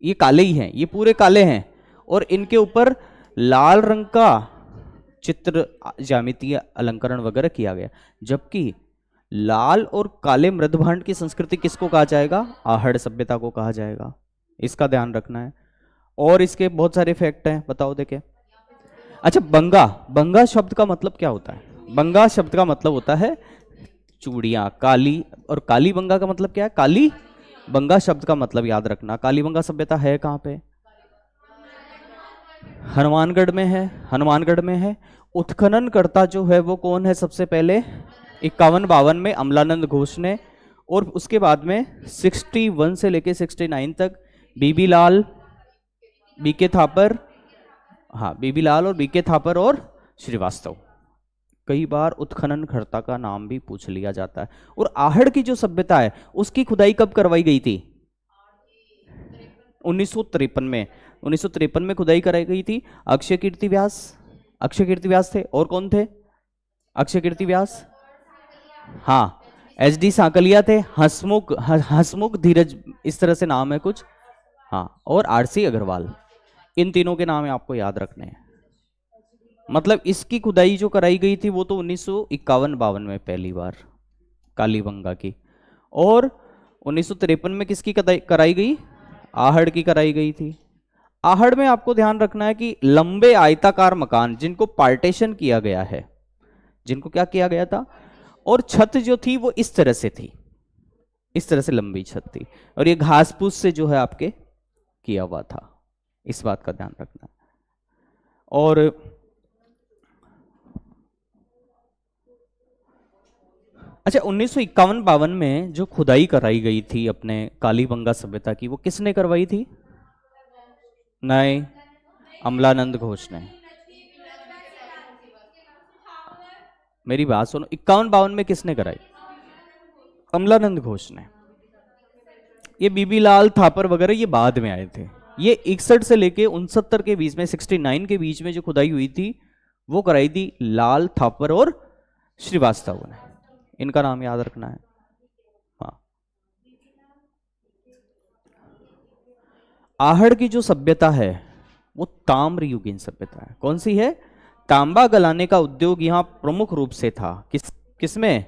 ये काले ही हैं, ये पूरे काले हैं, और इनके ऊपर लाल रंग का चित्र ज्यामितीय अलंकरण वगैरह किया गया। जबकि लाल और काले मृदभांड की संस्कृति किसको कहा जाएगा, आहड़ सभ्यता को कहा जाएगा, इसका ध्यान रखना है। और इसके बहुत सारे फैक्ट हैं, बताओ देखे। अच्छा बंगा, बंगा शब्द का मतलब क्या होता है, बंगा शब्द का मतलब होता है चूड़ियां काली, और काली बंगा का मतलब क्या है, काली बंगा शब्द का मतलब याद रखना। कालीबंगा सभ्यता है कहां पे, हनुमानगढ़ में है, हनुमानगढ़ में है। उत्खनन करता जो है वो कौन है, सबसे पहले 51-52 में अमलानंद घोष ने, और उसके बाद में 61 से लेके 69 तक बीबी लाल, बीके थापर, हाँ बीबी लाल और बीके थापर और श्रीवास्तव। कई बार उत्खननकर्ता का नाम भी पूछ लिया जाता है। और आहड़ की जो सभ्यता है उसकी खुदाई कब करवाई गई थी, 1953 में, 1953 में खुदाई कराई गई थी। अक्षय कीर्ति व्यास, अक्षय कीर्ति व्यास थे, और कौन थे, अक्षय कीर्ति व्यास, हाँ एच डी सांकलिया थे, हंसमुख, हंसमुख धीरज, इस तरह से नाम है कुछ, हाँ, और आरसी अग्रवाल, इन तीनों के नाम आपको याद रखने हैं। मतलब इसकी खुदाई जो कराई गई थी वो तो 1951-52 में पहली बार कालीबंगा की, और 1953 में किसकी कराई गई, आहड़ की कराई गई थी। आहड़ में आपको ध्यान रखना है कि लंबे आयताकार मकान जिनको पार्टीशन किया गया है, जिनको क्या किया गया था, और छत जो थी वो इस तरह से थी, इस तरह से लंबी छत थी, और ये घास फूस से जो है आपके किया हुआ था, इस बात का ध्यान रखना। और अच्छा 1951-52 में जो खुदाई कराई गई थी अपने कालीबंगा सभ्यता की, वो किसने करवाई थी, नहीं अमलानंद घोष ने। मेरी बात सुनो, 51-52 में किसने कराई, अमलानंद घोष ने। ये बीबी लाल थापर वगैरह ये बाद में आए थे। ये 61 से लेके 69 के बीच में, 69 के बीच में जो खुदाई हुई थी वो कराई थी लाल थापर और श्रीवास्तव ने, इनका नाम याद रखना है। हाँ आहड़ की जो सभ्यता है वो ताम्रयुगीन सभ्यता है। कौन सी है, तांबा गलाने का उद्योग यहां प्रमुख रूप से था, किसमें,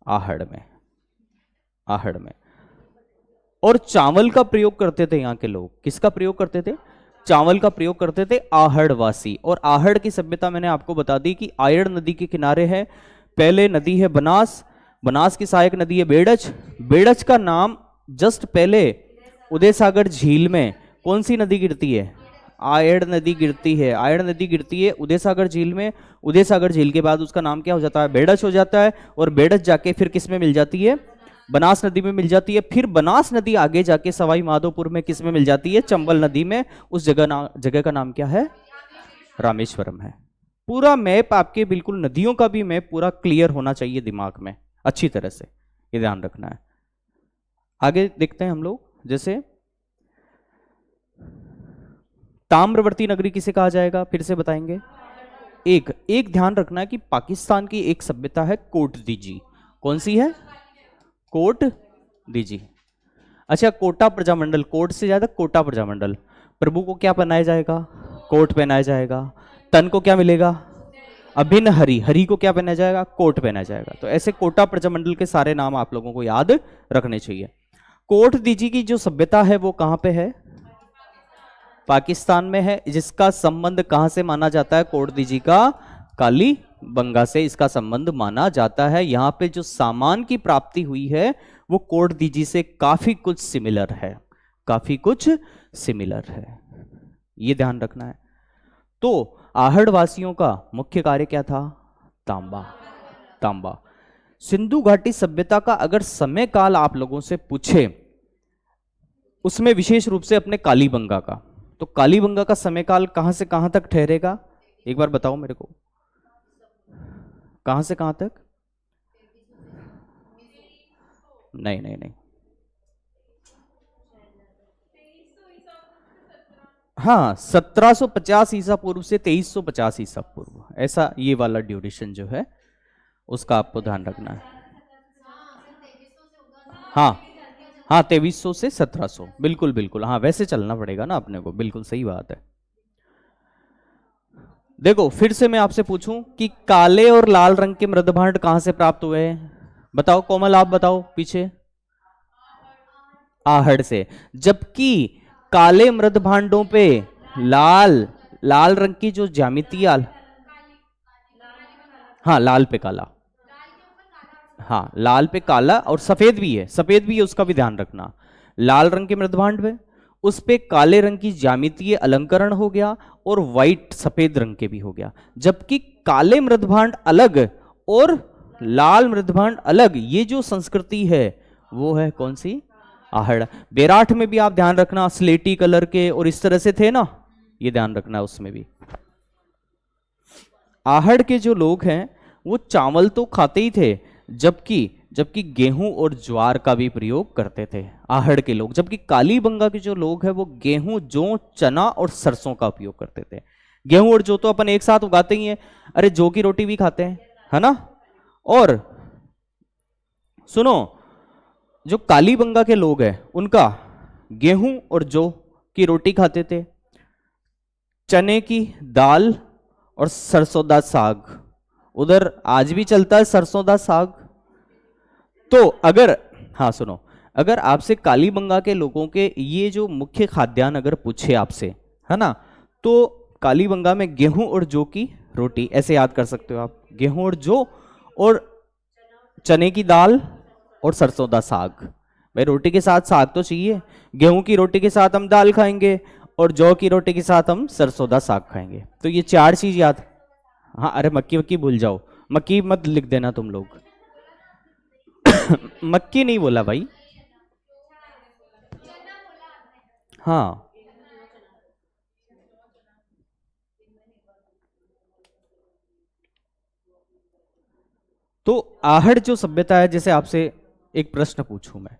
आहड़ में, आहड़ में। और चावल का प्रयोग करते थे यहाँ के लोग, किसका प्रयोग करते थे, चावल का प्रयोग करते थे आहड़वासी। और आहड़ की सभ्यता मैंने आपको बता दी कि आयड़ नदी के किनारे है। पहले नदी है बनास, बनास की सहायक नदी है बेड़च, बेड़च का नाम जस्ट पहले उदय सागर झील में कौन सी नदी गिरती है, आयड़ नदी गिरती है, आयड़ नदी गिरती है उदय सागर झील में। उदय सागर झील के बाद उसका नाम क्या हो जाता है, बेड़च हो जाता है, और बेड़च जाके फिर किस में मिल जाती है, बनास नदी में मिल जाती है। फिर बनास नदी आगे जाके सवाई माधोपुर में किस में मिल जाती है, चंबल नदी में। उस जगह का नाम क्या है, रामेश्वरम है। पूरा मैप आपके, बिल्कुल नदियों का भी मैप पूरा क्लियर होना चाहिए दिमाग में अच्छी तरह से, ये ध्यान रखना है। आगे देखते हैं हम लोग, जैसे ताम्रवर्ती नगरी किसे कहा जाएगा, फिर से बताएंगे। एक ध्यान रखना है कि पाकिस्तान की एक सभ्यता है कोट दीजी। कौन सी है, कोट दीजी। अच्छा कोटा प्रजामंडल, कोट से ज्यादा कोटा प्रजामंडल। प्रभु को क्या पहनाया जाएगा, कोट पहनाया जाएगा। तन को क्या मिलेगा, अभिन्न हरि, हरि को क्या पहनाया जाएगा, कोट पहनाया जाएगा। तो ऐसे कोटा प्रजामंडल के सारे नाम आप लोगों को याद रखने चाहिए। कोट दीजी की जो सभ्यता है वो कहां पे है, पाकिस्तान में है। जिसका संबंध कहां से माना जाता है, कोट दीजी का कालीबंगा से इसका संबंध माना जाता है। यहां पे जो सामान की प्राप्ति हुई है वो कोट दीजी से काफी कुछ सिमिलर है, काफी कुछ सिमिलर है, ये ध्यान रखना है। तो आहड़ वासियों का मुख्य कार्य क्या था, तांबा, तांबा। सिंधु घाटी सभ्यता का अगर समय काल आप लोगों से पूछे, उसमें विशेष रूप से अपने कालीबंगा का, तो कालीबंगा का समय काल कहां से कहां तक ठहरेगा, एक बार बताओ मेरे को, कहां से कहां तक, नहीं नहीं नहीं, हाँ 1750 ईसा पूर्व से 2350 ईसा पूर्व, ऐसा ये वाला ड्यूरेशन जो है उसका आपको ध्यान रखना है। हाँ हाँ, 2300 से 1700, बिल्कुल बिल्कुल, हाँ वैसे चलना पड़ेगा ना अपने को, बिल्कुल सही बात है। देखो फिर से मैं आपसे पूछूं कि काले और लाल रंग के मृदभांड कहां से प्राप्त हुए हैं? बताओ कोमल, आप बताओ पीछे। आहड़ से। जबकि काले मृदभांडों पे लाल लाल रंग की जो ज्यामितीय हाँ लाल पे काला, हाँ लाल पे काला, और सफेद भी है, सफेद भी है, उसका भी ध्यान रखना। लाल रंग के मृदभांड पे उस पे काले रंग की ज्यामितीय अलंकरण हो गया, और व्हाइट सफेद रंग के भी हो गया। जबकि काले मृदभांड अलग और लाल मृदभांड अलग, ये जो संस्कृति है वो है कौन सी? आहड़। बेराठ में भी आप ध्यान रखना, स्लेटी कलर के और इस तरह से थे ना, ये ध्यान रखना उसमें भी। आहड़ के जो लोग हैं वो चावल तो खाते ही थे, जबकि जबकि गेहूं और ज्वार का भी प्रयोग करते थे आहड़ के लोग। जबकि कालीबंगा के जो लोग हैं वो गेहूं, जौ, चना और सरसों का उपयोग करते थे। गेहूं और जौ तो अपन एक साथ उगाते ही हैं, अरे जौ की रोटी भी खाते हैं, है ना। और सुनो, जो कालीबंगा के लोग हैं उनका गेहूं और जौ की रोटी खाते थे, चने की दाल और सरसों दा साग। उधर आज भी चलता है सरसों दा साग। तो अगर, हाँ सुनो, अगर आपसे कालीबंगा के लोगों के ये जो मुख्य खाद्यान्न अगर पूछे आपसे, है ना, तो कालीबंगा में गेहूं और जौ की रोटी, ऐसे याद कर सकते हो आप, गेहूं और जौ और चने की दाल और सरसों दा साग। भाई रोटी के साथ साग तो चाहिए, गेहूं की रोटी के साथ हम दाल खाएंगे और जौ की रोटी के साथ हम सरसों दा साग खाएंगे, तो ये चार चीज याद। हाँ अरे मक्की वक्की भूल जाओ, मक्की मत लिख देना तुम लोग। मक्की नहीं बोला भाई। हाँ तो आहड़ जो सभ्यता है, जैसे आपसे एक प्रश्न पूछूं मैं,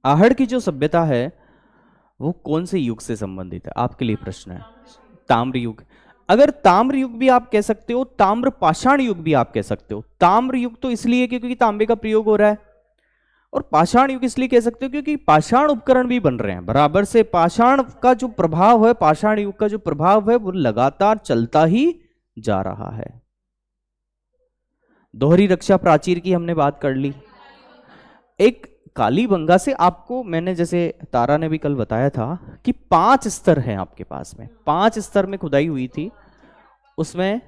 आहड़ की जो सभ्यता है वो कौन से युग से संबंधित है? आपके लिए प्रश्न है। ताम्र युग। अगर ताम्र युग भी आप कह सकते हो, ताम्र पाषाण युग भी आप कह सकते हो। ताम्र युग तो इसलिए क्योंकि तांबे का प्रयोग हो रहा है, और पाषाण युग इसलिए कह सकते हो क्योंकि पाषाण उपकरण भी बन रहे हैं बराबर से। पाषाण का जो प्रभाव है, पाषाण युग का जो प्रभाव है वो लगातार चलता ही जा रहा है। दोहरी रक्षा प्राचीर की हमने बात कर ली। एक कालीबंगा से आपको मैंने, जैसे तारा ने भी कल बताया था कि 5 स्तर हैं आपके पास में, 5 स्तर में खुदाई हुई थी। उसमें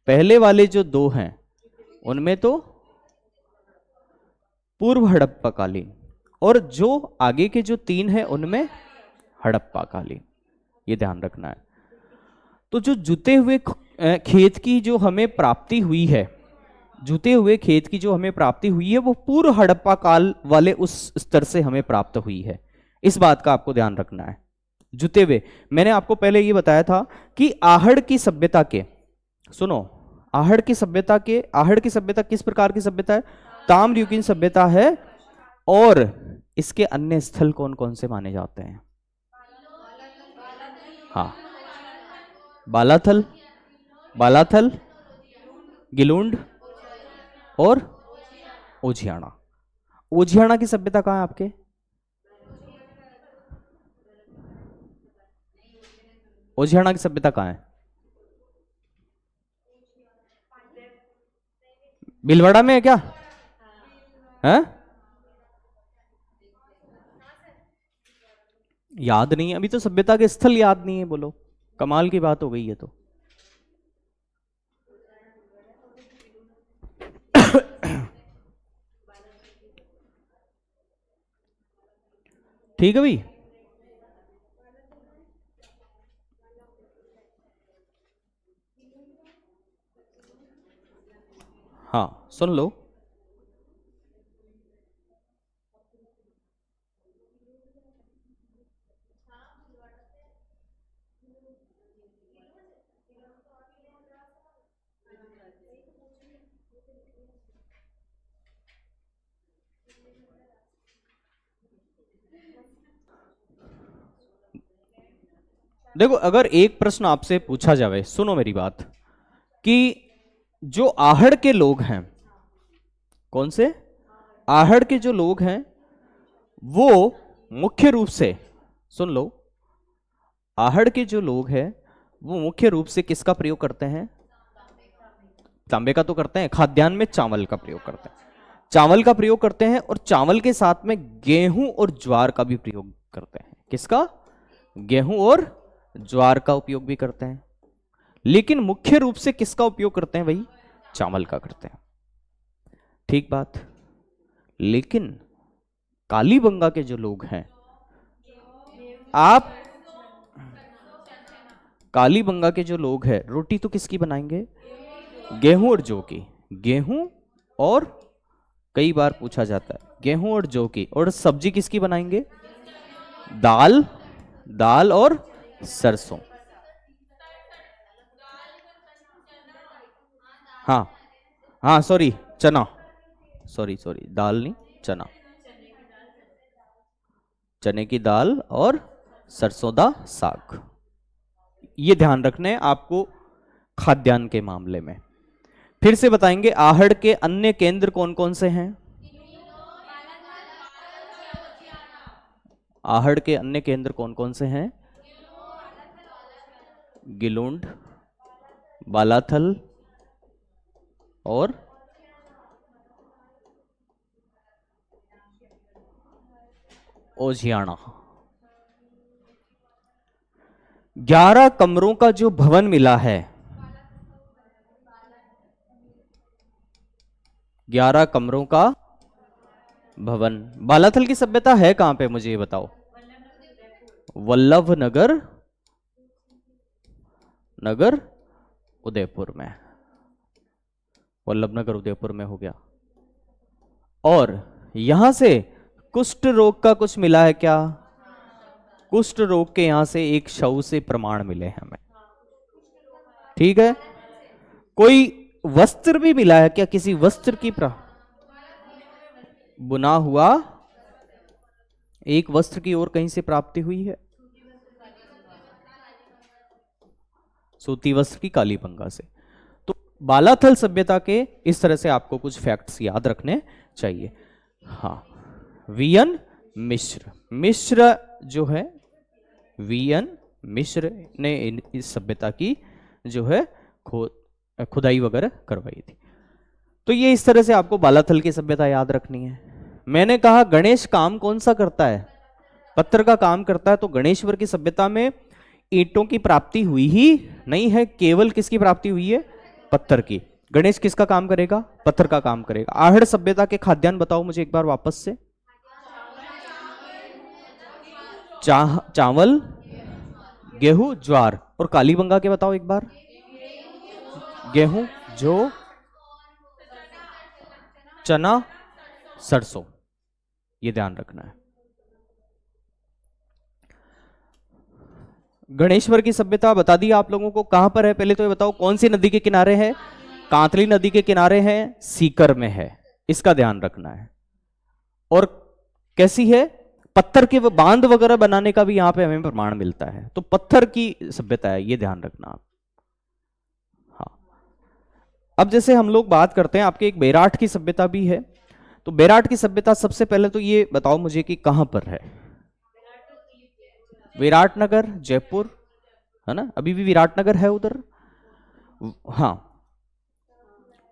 पहले वाले जो 2 हैं उनमें तो पूर्व हड़प्पा कालीन, और जो आगे के जो 3 हैं उनमें हड़प्पा कालीन, ये ध्यान रखना है। तो जो जुते हुए खेत की जो हमें प्राप्ति हुई है, जुते हुए खेत की जो हमें प्राप्ति हुई है वो पूर्व हड़प्पा काल वाले उस स्तर से हमें प्राप्त हुई है। इस बात का आपको ध्यान रखना है। जुते हुए, मैंने आपको पहले ये बताया था कि आहड़ की सभ्यता के, सुनो, आहड़ की सभ्यता के, आहड़ की सभ्यता किस प्रकार की सभ्यता है? ताम्रयुगीन सभ्यता है। और इसके अन्य स्थल कौन कौन से माने जाते हैं? हाँ, बालाथल, बालाथल, गिलुंड और ओझियाना। ओझियाना की सभ्यता कहाँ है आपके? ओझियाना की सभ्यता कहाँ है? भीलवाड़ा में है क्या? है? याद नहीं है अभी तो, सभ्यता के स्थल याद नहीं है, बोलो, कमाल की बात हो गई है तो। ठीक है भाई। हाँ सुन लो, देखो अगर एक प्रश्न आपसे पूछा जाए, सुनो मेरी बात, कि जो आहड़ के लोग हैं, कौन से आहड़ के जो लोग हैं वो मुख्य रूप से, सुन लो, आहड़ के जो लोग हैं वो मुख्य रूप से किसका प्रयोग करते हैं? तांबे का तो करते हैं, खाद्यान्न में चावल का प्रयोग करते हैं, चावल का प्रयोग करते हैं, और चावल के साथ में गेहूं और ज्वार का भी प्रयोग करते हैं। किसका? गेहूं और ज्वार का उपयोग भी करते हैं, लेकिन मुख्य रूप से किसका उपयोग करते हैं भाई? चावल का करते हैं। ठीक बात। लेकिन कालीबंगा के जो लोग हैं, आप कालीबंगा के जो लोग हैं रोटी तो किसकी बनाएंगे? गेहूं और जौ की। गेहूं और, कई बार पूछा जाता है, गेहूं और जौ की। और सब्जी किसकी बनाएंगे? दाल, दाल और सरसों। हाँ हाँ, सॉरी, चना, सॉरी सॉरी, दाल नहीं, चना, चने की दाल और सरसों दा साग। ये ध्यान रखना है आपको खाद्यान्न के मामले में। फिर से बताएंगे, आहड़ के अन्य केंद्र कौन कौन से हैं? आहड़ के अन्य केंद्र कौन कौन से हैं? गिलुंड, बालाथल और ओझियाणा। 11 कमरों का जो भवन मिला है, 11 कमरों का भवन, बालाथल की सभ्यता है कहां पे, मुझे ये बताओ? वल्लभ नगर, नगर उदयपुर में, वल्लभ नगर उदयपुर में हो गया। और यहां से कुष्ठ रोग का कुछ मिला है क्या? कुष्ठ रोग के यहां से एक शव से प्रमाण मिले हैं हमें। ठीक है। कोई वस्त्र भी मिला है क्या? किसी वस्त्र की बुना हुआ एक वस्त्र की ओर कहीं से प्राप्ति हुई है? सूती वस्त्र की कालीबंगा से। तो बालाथल सभ्यता के इस तरह से आपको कुछ फैक्ट्स याद रखने चाहिए। हाँ, वीएन मिश्र, मिश्र जो है, वीएन मिश्र ने इस सभ्यता की जो है खुदाई वगैरह करवाई थी। तो ये इस तरह से आपको बालाथल की सभ्यता याद रखनी है। मैंने कहा गणेश काम कौन सा करता है? पत्थर का काम करता है। तो गणेश्वर की सभ्यता में ईंटों की प्राप्ति हुई ही नहीं है, केवल किसकी प्राप्ति हुई है? पत्थर की। गणेश किसका काम करेगा? पत्थर का काम करेगा। आहड़ सभ्यता के खाद्यान्न बताओ मुझे एक बार वापस से। चावल, गेहूं, ज्वार। और कालीबंगा के बताओ एक बार। गेहूं, जौ, चना, सरसों। ये ध्यान रखना है। गणेश्वर की सभ्यता बता दी आप लोगों को, कहां पर है पहले तो ये बताओ? कौन सी नदी के किनारे है? कांतली नदी के किनारे है, सीकर में है, इसका ध्यान रखना है। और कैसी है? पत्थर के बांध वगैरह बनाने का भी यहां पे हमें प्रमाण मिलता है। तो पत्थर की सभ्यता है, ये ध्यान रखना आप। हाँ, अब जैसे हम लोग बात करते हैं, आपके एक बेराट की सभ्यता भी है। तो बेराट की सभ्यता सबसे पहले तो ये बताओ मुझे कि कहां पर है? विराटनगर, जयपुर, है ना? अभी भी विराटनगर है उधर। हाँ,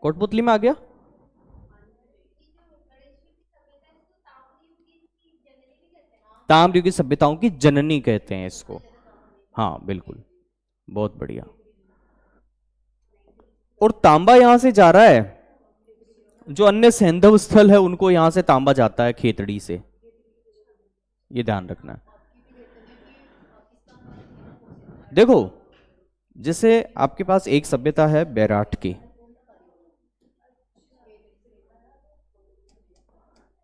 कोटपुतली में आ गया। ताम्रयुग की सभ्यताओं की जननी कहते हैं इसको। हाँ बिल्कुल, बहुत बढ़िया। और तांबा यहां से जा रहा है, जो अन्य सैंधव स्थल है उनको यहां से तांबा जाता है खेतड़ी से, ये ध्यान रखना है। देखो, जैसे आपके पास एक सभ्यता है बेराट की,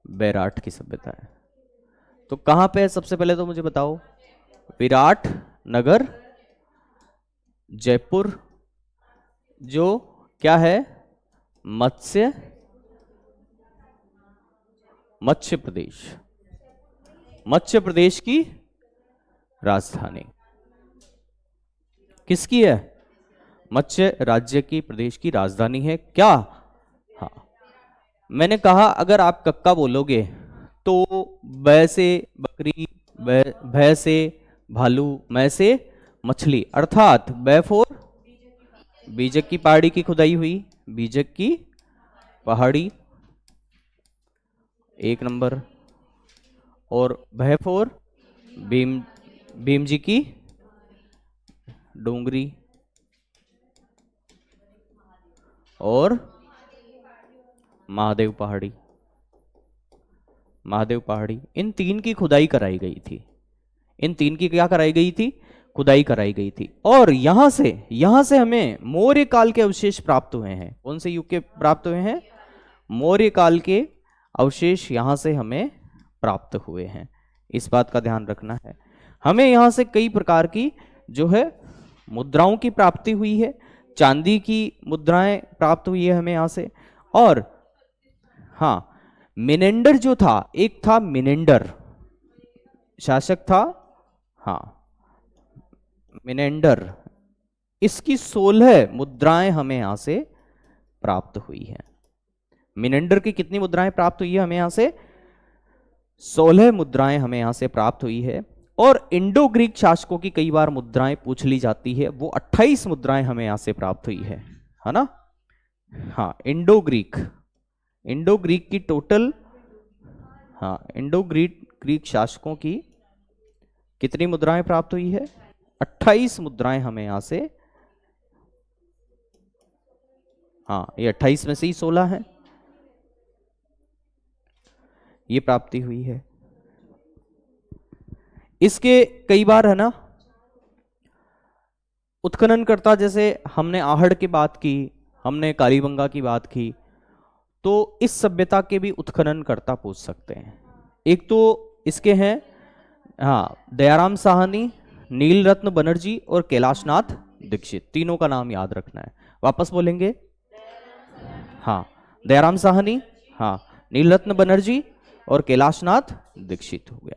बेराट की सभ्यता है, तो कहां पे है सबसे पहले तो मुझे बताओ? विराट नगर, जयपुर, जो क्या है? मत्स्य, मध्य प्रदेश, मध्य प्रदेश की राजधानी किसकी है? मत्स्य राज्य की प्रदेश की राजधानी है क्या? हाँ, मैंने कहा अगर आप कक्का बोलोगे तो ब से बकरी, भ से भालू, मैं से मछली, अर्थात ब फोर बीजक की पहाड़ी की खुदाई हुई, बीजक की पहाड़ी 1 नंबर, और भ फोर भीम जी की डोंगरी, और महादेव पहाड़ी, महादेव पहाड़ी, इन 3 की खुदाई कराई गई थी। इन 3 की क्या कराई गई थी? खुदाई कराई गई थी। और यहां से हमें मौर्य काल के अवशेष प्राप्त हुए हैं। कौन से युग के प्राप्त हुए हैं? मौर्य काल के अवशेष यहां से हमें प्राप्त हुए हैं। इस बात का ध्यान रखना है। हमें यहां से कई प्रकार की जो है मुद्राओं की प्राप्ति हुई है। चांदी की मुद्राएं प्राप्त हुई है हमें यहां से। और हाँ, मिनेंडर जो था, एक था मिनेंडर शासक था, हाँ मिनेंडर, इसकी 16 मुद्राएं हमें यहां से प्राप्त हुई है। मिनेंडर की कितनी मुद्राएं प्राप्त हुई है हमें यहां से? 16 मुद्राएं हमें यहां से प्राप्त हुई है। और इंडो ग्रीक शासकों की कई बार मुद्राएं पूछ ली जाती है, वो 28 मुद्राएं हमें यहां से प्राप्त हुई है ना? हाँ, इंडो ग्रीक की टोटल, हाँ इंडो ग्रीक शासकों की कितनी मुद्राएं प्राप्त हुई है? 28 मुद्राएं हमें यहां से, हाँ ये 28 में से ही 16 है, ये प्राप्ति हुई है। इसके कई बार है ना उत्खनन करता, जैसे हमने आहड़ की बात की, हमने कालीबंगा की बात की, तो इस सभ्यता के भी उत्खनन करता पूछ सकते हैं। एक तो इसके हैं, हाँ, दयाराम साहनी, नील रत्न बनर्जी और कैलाशनाथ दीक्षित, तीनों का नाम याद रखना है। वापस बोलेंगे, हाँ दयाराम साहनी, हाँ नील रत्न बनर्जी और कैलाशनाथ दीक्षित हो गया।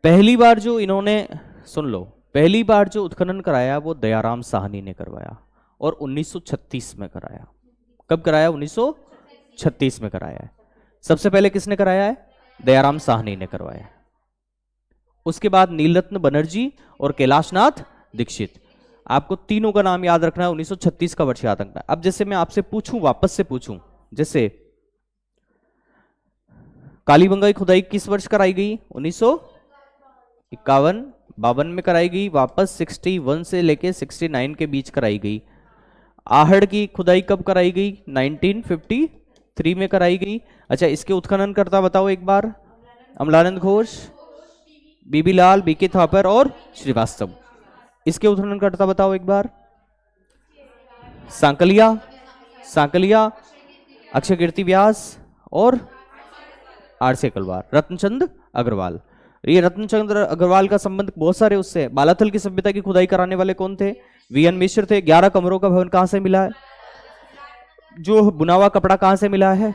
पहली बार जो इन्होंने, सुन लो, पहली बार जो उत्खनन कराया वो दयाराम साहनी ने करवाया और 1936 में कराया। कब कराया? 1936 में कराया है। सबसे पहले किसने कराया है? दयाराम साहनी ने करवाया। उसके बाद नीलरत्न बनर्जी और कैलाशनाथ दीक्षित। आपको तीनों का नाम याद रखना है, 1936 का वर्ष याद रखना है। अब जैसे मैं आपसे पूछूं, वापस से पूछूं, जैसे कालीबंगा की खुदाई किस वर्ष कराई गई? 1951-52 में कराई गई, वापस 61 से लेके 69 के बीच कराई गई। आहड़ की खुदाई कब कराई गई? 1953 में कराई गई। अच्छा, इसके उत्खनन करता बताओ एक बार। अमलानंद घोष, बीबी लाल, बीके थापर और श्रीवास्तव। इसके उत्खनन करता बताओ एक बार। सांकलिया, अक्षय कीर्ति व्यास और आरसी कलवार, रत्नचंद अग्रवाल। ये रत्नचंद्र अग्रवाल का संबंध बहुत सारे उससे। बालाथल की सभ्यता की खुदाई कराने वाले कौन थे? वीएन मिश्र थे। 11 कमरों का भवन कहां से मिला है? जो बुना हुआ कपड़ा कहां से मिला है?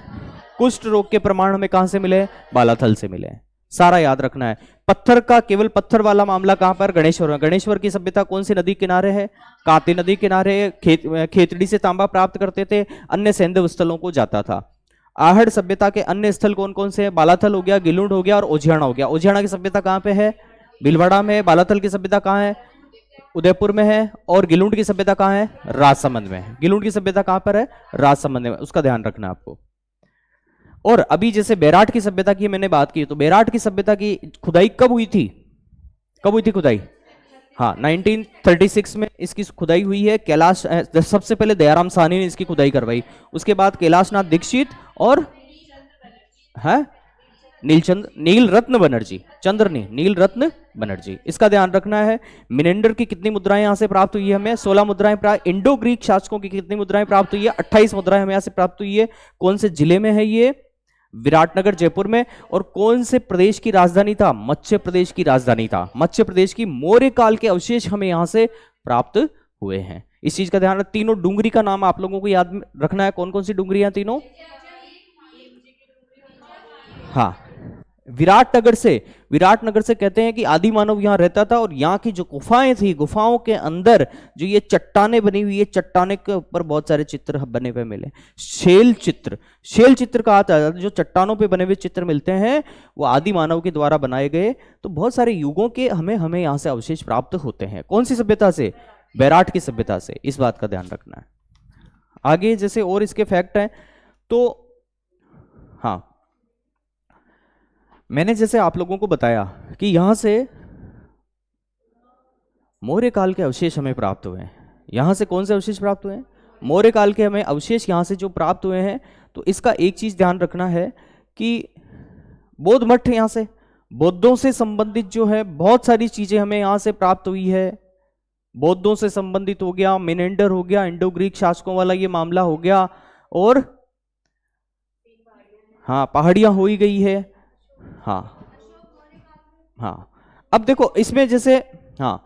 कुष्ठ रोग के प्रमाण हमें कहां से मिले? बालाथल से मिले। सारा याद रखना है। पत्थर का, केवल पत्थर वाला मामला कहां पर? गणेश्वर। गणेश्वर की सभ्यता कौन सी नदी किनारे है? काती नदी किनारे। खेतड़ी से तांबा प्राप्त करते थे, अन्य सैंधव स्थलों को जाता था। आहड़ सभ्यता के अन्य स्थल कौन कौन से हैं? बालाथल हो गया, गिलुंड हो गया और ओझियाना हो गया। ओझियाना की सभ्यता कहां पे है? भीलवाड़ा में है। बालाथल की सभ्यता कहां है? उदयपुर में है। और गिलुंड की सभ्यता कहां है? राजसमंद में है। गिलुंड की सभ्यता कहां पर है? राजसमंद में। उसका ध्यान रखना आपको। और अभी जैसे बैराट की सभ्यता की मैंने बात की, तो बैराट की सभ्यता की खुदाई कब हुई थी? कब हुई थी खुदाई? हाँ, 1936 में इसकी खुदाई हुई है। कैलाश, सबसे पहले दयाराम साहनी ने इसकी खुदाई करवाई। उसके बाद कैलाशनाथ दीक्षित और है नील रत्न बनर्जी, चंद्र नहीं, नील रत्न बनर्जी। इसका ध्यान रखना है। मिनेंडर की कितनी मुद्राएं यहां से प्राप्त हुई है? हमें 16 मुद्राएं प्राप्त। इंडो ग्रीक शासकों की कितनी मुद्राएं प्राप्त हुई है? 28 मुद्राएं हमें यहां से प्राप्त हुई है। कौन से जिले में है ये? विराटनगर, जयपुर में। और कौन से प्रदेश की राजधानी था? मध्य प्रदेश की राजधानी था। मध्य प्रदेश की मौर्य काल के अवशेष हमें यहां से प्राप्त हुए हैं। इस चीज का ध्यान रख। तीनों डूंगरी का नाम आप लोगों को याद रखना है। कौन कौन सी डूंगरी हैं तीनों? हाँ, विराटनगर से, विराटनगर से कहते हैं कि आदि मानव यहां रहता था, और यहाँ की जो गुफाएं थी, गुफाओं के अंदर जो ये चट्टानें बनी हुई है, चट्टाने के ऊपर बहुत सारे चित्र बने हुए मिले। शैल चित्र, शैल चित्र कहा जाता है, जो चट्टानों पे बने हुए चित्र मिलते हैं वो आदि मानव के द्वारा बनाए गए। तो बहुत सारे युगों के हमें यहाँ से अवशेष प्राप्त होते हैं। कौन सी सभ्यता से? बैराट की सभ्यता से। इस बात का ध्यान रखना है। आगे जैसे और इसके फैक्ट हैं, तो हाँ, मैंने जैसे आप लोगों को बताया कि यहां से मौर्य काल के अवशेष हमें प्राप्त हुए हैं। यहां से कौन से अवशेष प्राप्त हुए हैं? मौर्य काल के हमें अवशेष यहां से जो प्राप्त हुए हैं। तो इसका एक चीज ध्यान रखना है कि बौद्ध मठ, यहां से बौद्धों से संबंधित जो है बहुत सारी चीजें हमें यहां से प्राप्त हुई है। बौद्धों से संबंधित हो गया, मिनेंडर हो गया, इंडो ग्रीक शासकों वाला ये मामला हो गया, और हाँ पहाड़ियां हो ही गई है। हाँ हाँ, अब देखो इसमें जैसे हाँ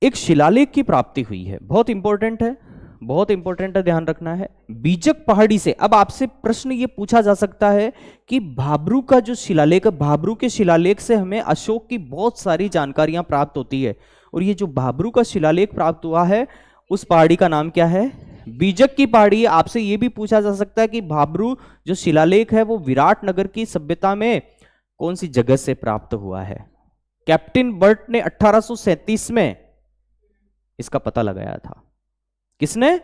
एक शिलालेख की प्राप्ति हुई है, बहुत इंपॉर्टेंट है, बहुत इंपॉर्टेंट है, ध्यान रखना है। बीजक पहाड़ी से। अब आपसे प्रश्न ये पूछा जा सकता है कि भाब्रू का जो शिलालेख, भाब्रू के शिलालेख से हमें अशोक की बहुत सारी जानकारियां प्राप्त होती है, और ये जो भाब्रू का शिलालेख प्राप्त हुआ है उस पहाड़ी का नाम क्या है? बीजक की पहाड़ी। आपसे यह भी पूछा जा सकता है कि भाब्रू जो शिलालेख है वो विराटनगर की सभ्यता में कौन सी जगह से प्राप्त हुआ है? कैप्टन बर्ट ने 1837 में इसका पता लगाया था। किसने?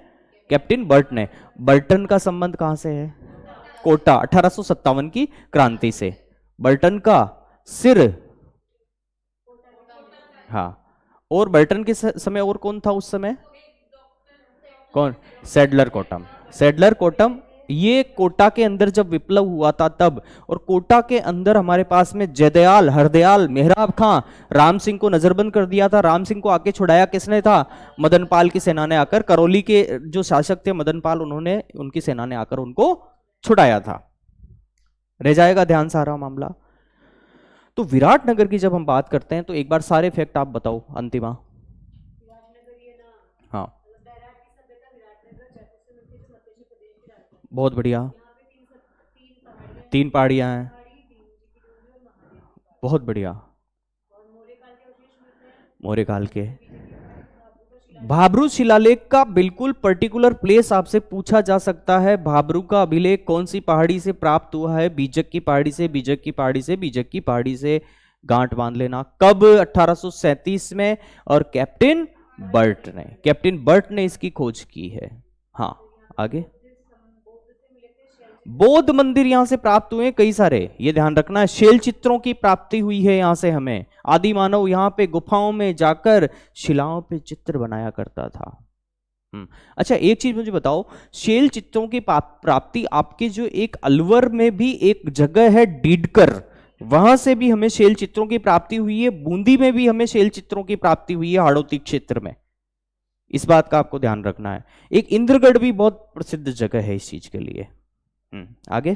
कैप्टन बर्ट ने। बर्टन का संबंध कहां से है? कोटा, 1857 की क्रांति से। बर्टन का सिर, हाँ, और बर्टन के समय और कौन था उस समय? कौन? सैडलर कोटम। सैडलर कोटम, ये कोटा के अंदर जब विप्लव हुआ था तब, और कोटा के अंदर हमारे पास में जयदयाल, हरदयाल, मेहराब खां, राम सिंह को नजरबंद कर दिया था। राम सिंह को आके छुड़ाया किसने था? मदनपाल की सेना ने आकर, करौली के जो शासक थे मदनपाल, उन्होंने, उनकी सेना ने आकर उनको छुड़ाया था। रह जाएगा ध्यान सारा मामला। तो विराटनगर की जब हम बात करते हैं तो एक बार सारे फैक्ट आप बताओ अंतिमा। हाँ, बहुत बढ़िया, 3 पहाड़ियां हैं, बहुत बढ़िया। मौर्य काल के भाब्रू शिलालेख का बिल्कुल पर्टिकुलर प्लेस आपसे पूछा जा सकता है। भाब्रू का अभिलेख कौन सी पहाड़ी से प्राप्त हुआ है? बीजक की पहाड़ी से, बीजक की पहाड़ी से, बीजक की पहाड़ी से। गांठ बांध लेना। कब? 1837 में। और कैप्टन बर्ट ने, कैप्टन बर्ट ने इसकी खोज की है। हाँ, आगे। बौद्ध मंदिर यहां से प्राप्त हुए कई सारे, ये ध्यान रखना है। शैल चित्रों की प्राप्ति हुई है यहां से हमें। आदि मानव यहां पे गुफाओं में जाकर शिलाओं पे चित्र बनाया करता था। अच्छा, एक चीज मुझे बताओ, शैल चित्रों की प्राप्ति आपके जो एक अलवर में भी एक जगह है डीडकर, वहां से भी हमें शैल चित्रों की प्राप्ति हुई है। बूंदी में भी हमें शैल चित्रों की प्राप्ति हुई है, हाड़ौती क्षेत्र में। इस बात का आपको ध्यान रखना है। एक इंद्रगढ़ भी बहुत प्रसिद्ध जगह है इस चीज के लिए। आगे।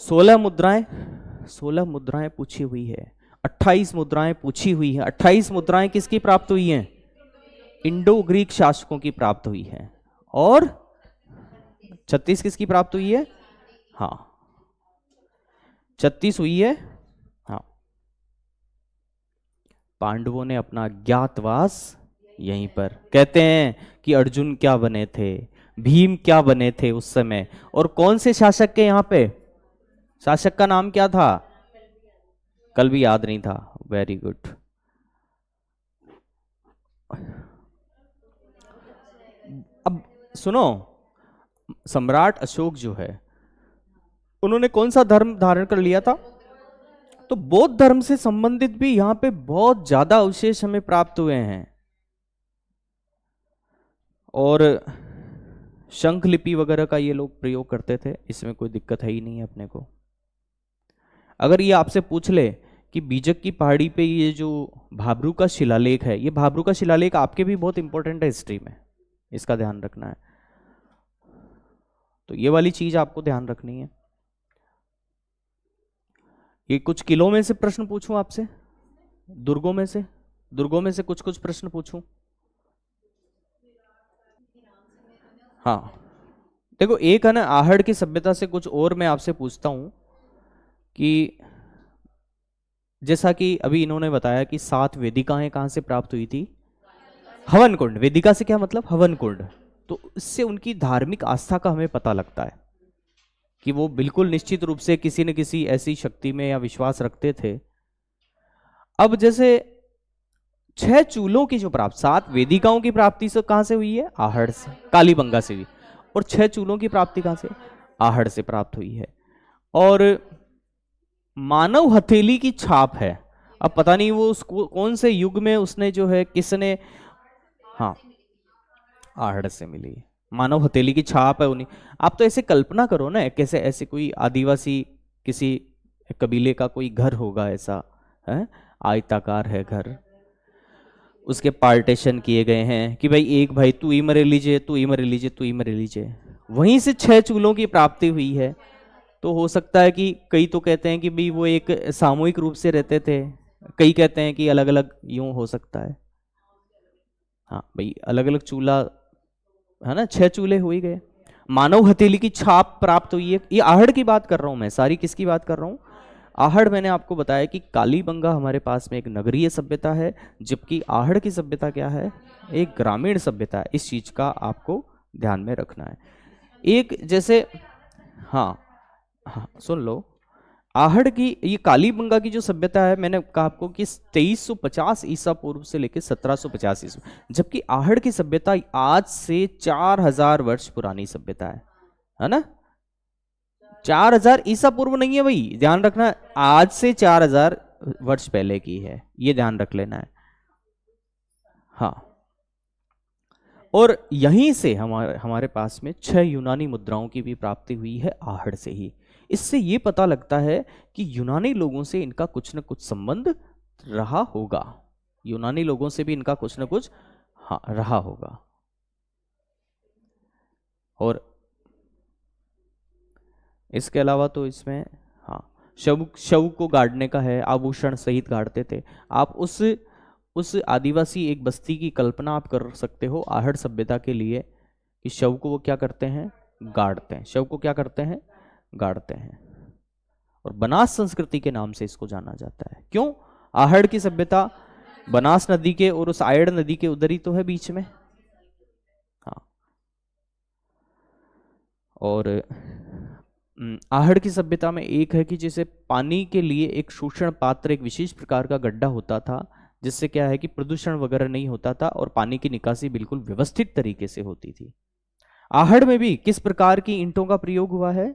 16 मुद्राएं, 16 मुद्राएं पूछी हुई है। 28 मुद्राएं पूछी हुई है। 28 मुद्राएं किसकी प्राप्त हुई हैं? इंडो ग्रीक शासकों की प्राप्त हुई है। और 36 किसकी प्राप्त हुई है? हाँ, 36 हुई है। हाँ, पांडवों ने अपना अज्ञातवास यहीं पर, कहते हैं कि अर्जुन क्या बने थे, भीम क्या बने थे उस समय, और कौन से शासक के यहां पे? शासक का नाम क्या था? कल भी याद नहीं था। Very good. अब सुनो, सम्राट अशोक जो है उन्होंने कौन सा धर्म धारण कर लिया था? तो बौद्ध धर्म से संबंधित भी यहां पे बहुत ज्यादा अवशेष हमें प्राप्त हुए हैं। और शंख लिपि वगैरह का ये लोग प्रयोग करते थे, इसमें कोई दिक्कत है ही नहीं है अपने को। अगर ये आपसे पूछ ले कि बीजक की पहाड़ी पे ये जो भाब्रू का शिलालेख है, ये भाब्रू का शिलालेख आपके भी बहुत इंपॉर्टेंट है हिस्ट्री में, इसका ध्यान रखना है। तो ये वाली चीज आपको ध्यान रखनी है। ये कुछ किलों में से प्रश्न पूछूं आपसे, दुर्गों में से, दुर्गों में से कुछ कुछ प्रश्न पूछूं? हाँ, देखो एक है ना आहड़ की सभ्यता से कुछ और मैं आपसे पूछता हूं कि जैसा कि अभी इन्होंने बताया कि 7 वेदिकाएं कहां से प्राप्त हुई थी? हवन कुंड। वेदिका से क्या मतलब? हवन कुंड। तो इससे उनकी धार्मिक आस्था का हमें पता लगता है कि वो बिल्कुल निश्चित रूप से किसी न किसी ऐसी शक्ति में या विश्वास रखते थे। अब जैसे 6 चूलों की जो प्राप्ति, 7 वेदिकाओं की प्राप्ति से कहां से हुई है? आहड़ से, कालीबंगा से हुई। और 6 चूलों की प्राप्ति कहां से? आहड़ से प्राप्त हुई है। और मानव हथेली की छाप है। अब पता नहीं वो उसको कौन से युग में उसने जो है किसने, हाँ आहड़ से मिली है। मानव हथेली की छाप है उन्हीं। आप तो ऐसे कल्पना करो ना, कैसे ऐसे कोई आदिवासी किसी कबीले का कोई घर होगा ऐसा है, आयताकार है घर, उसके पार्टीशन किए गए हैं कि भाई एक भाई तू ही मरे लीजिए, तू ही मरे लीजिए, तू ही मरे लीजिए। वहीं से 6 चूलों की प्राप्ति हुई है। तो हो सकता है कि कई तो कहते हैं कि भाई वो एक सामूहिक रूप से रहते थे, कई कहते हैं कि अलग अलग यूं हो सकता है। हाँ भाई अलग अलग चूल्हा है ना, 6 चूल्हे हो ही गए। मानव हथेली की छाप प्राप्त हुई है। ये आहड़ की बात कर रहा हूं मैं, सारी किसकी बात कर रहा हूं? आहड़। मैंने आपको बताया कि कालीबंगा हमारे पास में एक नगरीय सभ्यता है, जबकि आहड़ की सभ्यता क्या है? एक ग्रामीण सभ्यता है। इस चीज का आपको ध्यान में रखना है। एक जैसे, हाँ हाँ सुन लो, आहड़ की ये कालीबंगा की जो सभ्यता है, मैंने कहा आपको कि 2350 ईसा पूर्व से लेकर 1750 ईसा, जबकि आहड़ की सभ्यता आज से 4000 वर्ष पुरानी सभ्यता है ना? 4000 ईसा पूर्व नहीं है भाई, ध्यान रखना, आज से 4000 वर्ष पहले की है, ये ध्यान रख लेना है। हाँ, और यहीं से हमारे हमारे पास में 6 यूनानी मुद्राओं की भी प्राप्ति हुई है आहड़ से ही। इससे ये पता लगता है कि यूनानी लोगों से इनका कुछ न कुछ संबंध रहा होगा। यूनानी लोगों से भी इनका कुछ न कुछ हाँ रहा होगा। और इसके अलावा तो इसमें हाँ शव शव को गाड़ने का है, आभूषण सहित गाड़ते थे। आप उस आदिवासी एक बस्ती की कल्पना आप कर सकते हो आहड़ सभ्यता के लिए कि शव को वो क्या करते हैं? गाड़ते हैं। शव को क्या करते हैं? गाड़ते हैं। और बनास संस्कृति के नाम से इसको जाना जाता है। क्यों? आहड़ की सभ्यता बनास नदी के और उस आयड़ नदी के उधर ही तो है, बीच में। हाँ, और आहड़ की सभ्यता में एक है कि जैसे पानी के लिए एक शोषण पात्र, एक विशेष प्रकार का गड्ढा होता था, जिससे क्या है कि प्रदूषण वगैरह नहीं होता था और पानी की निकासी बिल्कुल व्यवस्थित तरीके से होती थी। आहड़ में भी किस प्रकार की ईंटों का प्रयोग हुआ है?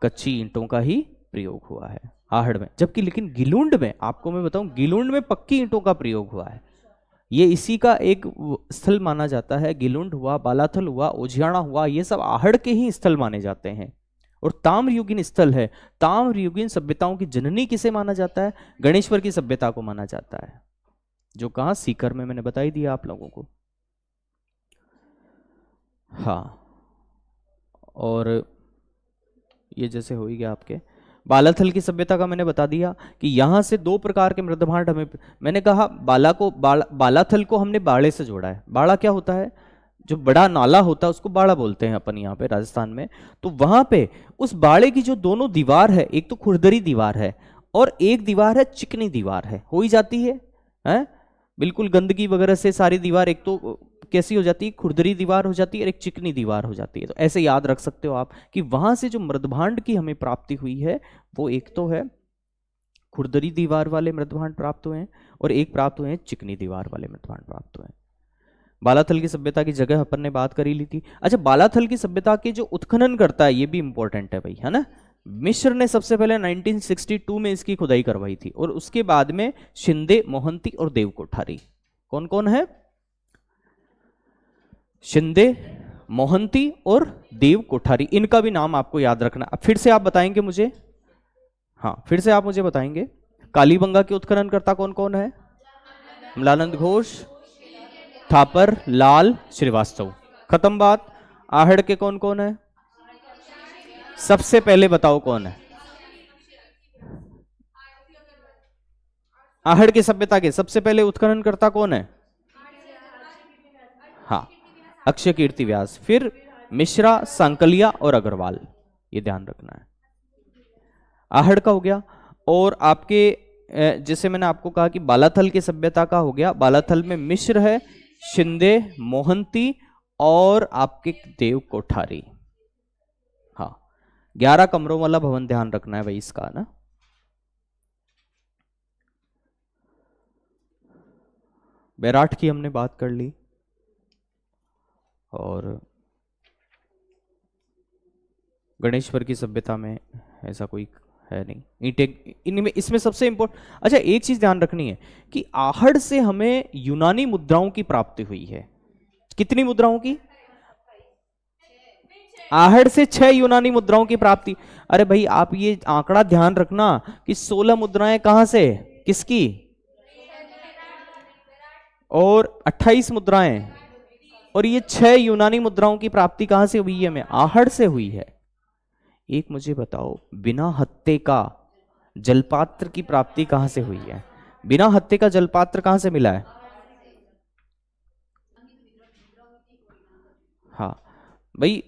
कच्ची ईंटों का ही प्रयोग हुआ है आहड़ में। जबकि लेकिन गिलुंड में, आपको मैं बताऊं, गिलुंड में पक्की ईंटों का प्रयोग हुआ है। ये इसी का एक स्थल माना जाता है। गिलुंड हुआ, बालाथल हुआ, ओजियाना हुआ, ये सब आहड़ के ही स्थल माने जाते हैं। और ताम्रयुगीन स्थल है। ताम्रयुगीन सभ्यताओं की जननी किसे माना जाता है? गणेश्वर की सभ्यता को माना जाता है, जो कहां? सीकर में, मैंने बताई दिया आप लोगों को। हाँ, और ये जैसे हो ही गया आपके बालाथल की सभ्यता का, मैंने बता दिया कि यहां से 2 प्रकार के मृदभांड हमें, मैंने कहा बालाथल को हमने बाड़े से जोड़ा है। बाड़ा क्या होता है? जो बड़ा नाला होता है उसको बाड़ा बोलते हैं अपन यहाँ पे राजस्थान में। तो वहां पे उस बाड़े की जो दोनों दीवार है, एक तो खुरदरी दीवार है और एक दीवार है चिकनी दीवार है, हो ही जाती है? बिल्कुल गंदगी वगैरह से सारी दीवार एक तो कैसी हो जाती है? खुरदरी दीवार हो जाती है और एक चिकनी दीवार हो जाती है। तो ऐसे याद रख सकते हो आप कि वहां से जो मृदभांड की हमें प्राप्ति हुई है, वो एक तो है खुरदरी दीवार वाले मृदभांड प्राप्त हुए हैं और एक प्राप्त हुए हैं चिकनी दीवार वाले मृदभांड प्राप्त हुए हैं। बालाथल की सभ्यता की जगह अपन ने बात करी ली थी। अच्छा, बालाथल की सभ्यता के जो उत्खनन करता है, ये भी इंपॉर्टेंट है भाई, है ना? मिस्र ने सबसे पहले 1962 में इसकी खुदाई करवाई थी और उसके बाद में शिंदे, मोहंती और देव कोठारी। कौन कौन है? शिंदे, मोहंती और देव कोठारी। इनका भी नाम आपको याद रखना। अब फिर से आप बताएंगे मुझे, हाँ फिर से आप मुझे बताएंगे कालीबंगा के उत्खननकर्ता कौन कौन है? अमलानंद घोष, थापर, लाल, श्रीवास्तव। खत्म बात। आहड़ के कौन कौन है? सबसे पहले बताओ कौन है? आहड़ की सभ्यता के सबसे पहले उत्खननकर्ता कौन है? हाँ, अक्षय कीर्ति व्यास। फिर मिश्रा, सांकलिया और अग्रवाल, ये ध्यान रखना है। आहड़ का हो गया। और आपके जैसे मैंने आपको कहा कि बालाथल की सभ्यता का हो गया, बालाथल में मिश्र है, शिंदे, मोहंती और आपके देव कोठारी। हाँ, 11 कमरों वाला भवन ध्यान रखना है भाई इसका ना। बैराठ की हमने बात कर ली, और गणेश्वर की सभ्यता में ऐसा कोई है नहीं। ईंटें इनमें, इसमें सबसे इंपॉर्टेंट, अच्छा एक चीज ध्यान रखनी है कि आहड़ से हमें यूनानी मुद्राओं की प्राप्ति हुई है। कितनी मुद्राओं की? आहड़ से 6 यूनानी मुद्राओं की प्राप्ति। अरे भाई आप ये आंकड़ा ध्यान रखना कि 16 मुद्राएं कहां से, किसकी, और 28 मुद्राएं, और ये 6 यूनानी मुद्राओं की प्राप्ति कहां से हुई है? हमें आहड़ से हुई है। एक मुझे बताओ, बिना हत्थे का जलपात्र की प्राप्ति कहां से हुई है? बिना हत्थे का जलपात्र कहां से मिला है? हाँ भाई,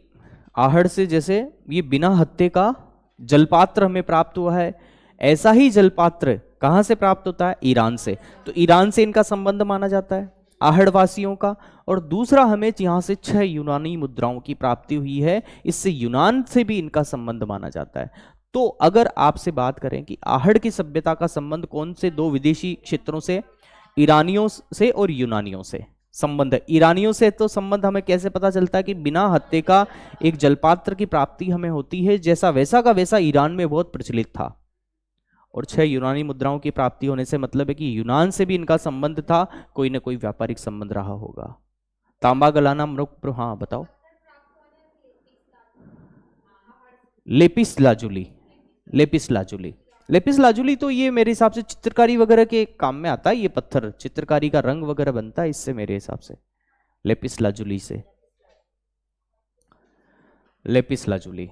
आहड़ से जैसे ये बिना हत्थे का जलपात्र हमें प्राप्त हुआ है, ऐसा ही जलपात्र कहां से प्राप्त होता है? ईरान से। तो ईरान से इनका संबंध माना जाता है आहड़ वासियों का। और दूसरा, हमें यहां से 6 यूनानी मुद्राओं की प्राप्ति हुई है, इससे यूनान से भी इनका संबंध माना जाता है। तो अगर आपसे बात करें कि आहड़ की सभ्यता का संबंध कौन से दो विदेशी क्षेत्रों से, ईरानियों से और यूनानियों से संबंध है। ईरानियों से तो संबंध हमें कैसे पता चलता है कि बिना हत्थे का एक जलपात्र की प्राप्ति हमें होती है, जैसा वैसा का वैसा ईरान में बहुत प्रचलित था। और 6 यूनानी मुद्राओं की प्राप्ति होने से मतलब है कि यूनान से भी इनका संबंध था, कोई ना कोई व्यापारिक संबंध रहा होगा। तांबा गलाना मृग, हाँ बताओ। Lapis lazuli, lapis lazuli, lapis lazuli तो ये मेरे हिसाब से चित्रकारी वगैरह के काम में आता है। ये पत्थर चित्रकारी का रंग वगैरह बनता है इससे, मेरे हिसाब से लेपिस लाजुली से, लेपिस लाजुली।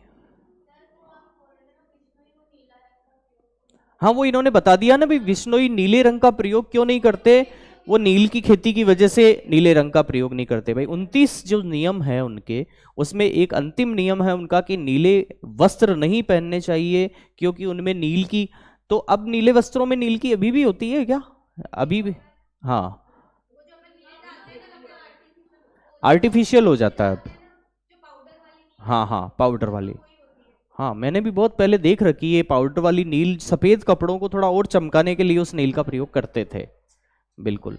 हाँ वो इन्होंने बता दिया ना भाई, विश्नोई नीले रंग का प्रयोग क्यों नहीं करते? वो नील की खेती की वजह से नीले रंग का प्रयोग नहीं करते भाई। 29 जो नियम है उनके, उसमें एक अंतिम नियम है उनका कि नीले वस्त्र नहीं पहनने चाहिए, क्योंकि उनमें नील की, तो अब नीले वस्त्रों में नील की अभी भी होती है क्या? अभी भी? हाँ, आर्टिफिशियल हो जाता है अब। हाँ हाँ, पाउडर वाली। हाँ मैंने भी बहुत पहले देख रखी है पाउडर वाली नील, सफेद कपड़ों को थोड़ा और चमकाने के लिए उस नील का प्रयोग करते थे, बिल्कुल।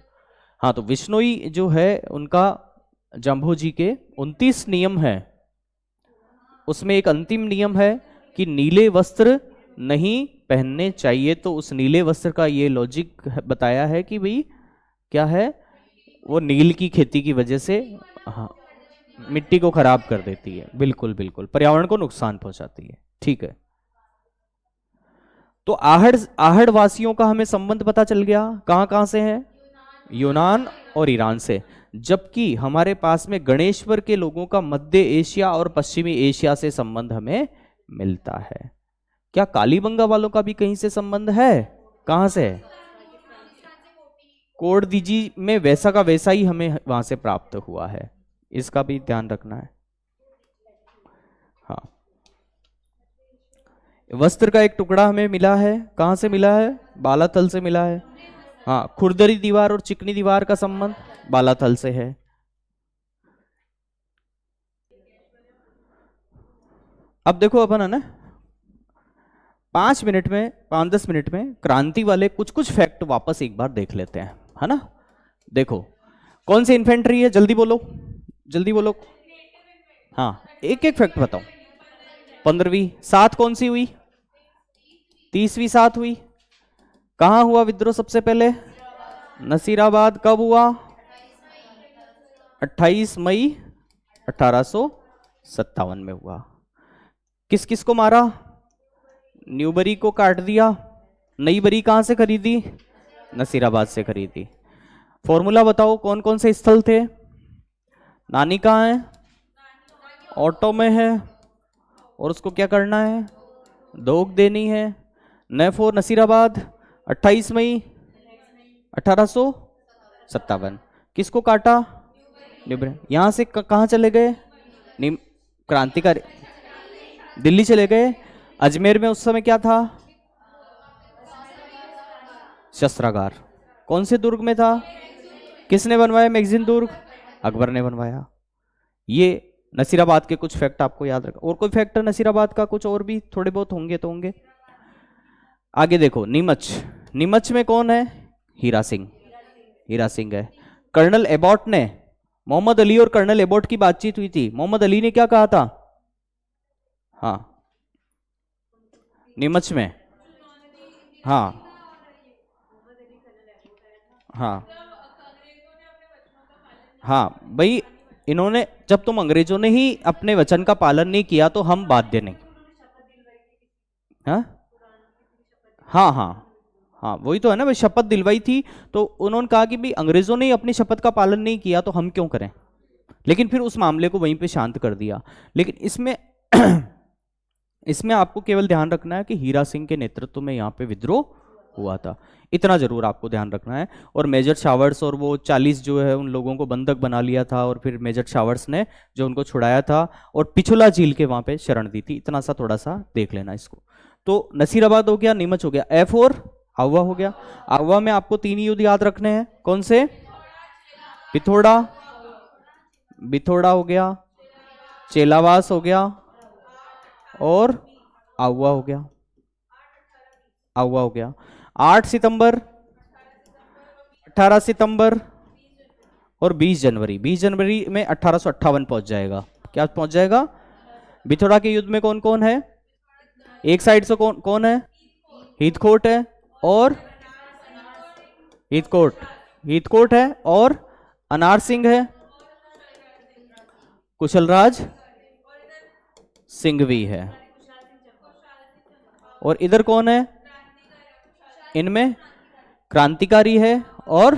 हाँ तो विश्नोई जो है उनका, जाम्भो जी के 29 नियम है, उसमें एक अंतिम नियम है कि नीले वस्त्र नहीं पहनने चाहिए। तो उस नीले वस्त्र का ये लॉजिक बताया है कि भाई क्या है, वो नील की खेती की वजह से, हाँ, मिट्टी को खराब कर देती है, बिल्कुल बिल्कुल, पर्यावरण को नुकसान पहुंचाती है। ठीक है, तो आहड़, आहड़ वासियों का हमें संबंध पता चल गया, कहां कहां से है? यूनान और ईरान से। जबकि हमारे पास में गणेश्वर के लोगों का मध्य एशिया और पश्चिमी एशिया से संबंध हमें मिलता है। क्या कालीबंगा वालों का भी कहीं से संबंध है? कहां से है? कोड दीजी में वैसा का वैसा ही हमें वहां से प्राप्त हुआ है, इसका भी ध्यान रखना है। हाँ, वस्त्र का एक टुकड़ा हमें मिला है, कहां से मिला है? बालाथल से मिला है। हाँ, खुरदरी दीवार और चिकनी दीवार का संबंध बालाथल से है। अब देखो अपन है ना 5 मिनट में, 5-10 मिनट में क्रांति वाले कुछ कुछ फैक्ट वापस एक बार देख लेते हैं, है ना। देखो कौन सी इन्फेंट्री है, जल्दी बोलो, जल्दी बोलो। हाँ, एक एक फैक्ट बताओ। 15वीं सात कौन सी हुई? 30वीं सात हुई। कहां हुआ विद्रोह सबसे पहले? नसीराबाद। कब हुआ? 28 मई 1857 में हुआ। किस किस को मारा? न्यूबरी को काट दिया। नई बरी कहां से खरीदी? नसीराबाद से खरीदी। फॉर्मूला बताओ कौन कौन से स्थल थे? नानी कहाँ है? ऑटो में है, और उसको क्या करना है? दोग देनी है। न फॉर नसीराबाद 28 मई 1857। किसको काटा? न्यूबरी। यहां से कहां चले गए? क्रांतिकारी दिल्ली चले गए। अजमेर में उस समय क्या था? शस्त्रागार। कौन से दुर्ग में था? किसने बनवाया मैगजीन दुर्ग? अकबर ने बनवाया। ये नसीराबाद के कुछ फैक्ट आपको याद रखो। और कोई फैक्टर नसीराबाद का कुछ और भी थोड़े बहुत होंगे तो होंगे। आगे देखो, नीमच। नीमच में कौन है? हीरा सिंह। हीरा सिंह है। कर्नल एबॉट ने, मोहम्मद अली और कर्नल एबॉट की बातचीत हुई थी। मोहम्मद अली ने क्या कहा था? हाँ, नीमच में। हाँ हाँ हाँ भाई, इन्होंने, जब तुम अंग्रेजों ने ही अपने वचन का पालन नहीं किया तो हम बाध्य नहीं। हाँ हाँ हाँ हाँ, वही तो है ना भाई, शपथ दिलवाई थी तो उन्होंने कहा कि भाई अंग्रेजों ने ही अपनी शपथ का पालन नहीं किया तो हम क्यों करें। लेकिन फिर उस मामले को वहीं पे शांत कर दिया। लेकिन इसमें इसमें आपको केवल ध्यान रखना है कि हीरा सिंह के नेतृत्व में यहाँ पे विद्रोह हुआ था, इतना जरूर आपको ध्यान रखना है। और मेजर शावर्स और वो 40 जो है उन लोगों को बंधक बना लिया था, और फिर मेजर शावर्स ने जो उनको छुड़ाया था और पिछुला झील के वहां पे शरण दी थी। इतना सा थोड़ा सा देख लेना इसको। तो नसीराबाद हो गया, नीमच हो गया, F4 आहुआ हो गया। आहुआ में आपको 3 युद्ध याद रखने हैं। कौन से? पिथौड़ा, बिथोड़ा हो गया, चेलावास हो गया और आहुआ हो गया। आहुआ हो गया। 8 सितंबर, 18 सितंबर और 20 जनवरी। 20 जनवरी में 1858 पहुंच जाएगा। क्या पहुंच जाएगा? बिथोड़ा के युद्ध में कौन कौन है? एक साइड से कौन कौन है? हीथकोट है और हीथकोट, हीथकोट है और अनार सिंह है, कुशलराज सिंघवी है। और इधर कौन है? इनमें क्रांतिकारी है और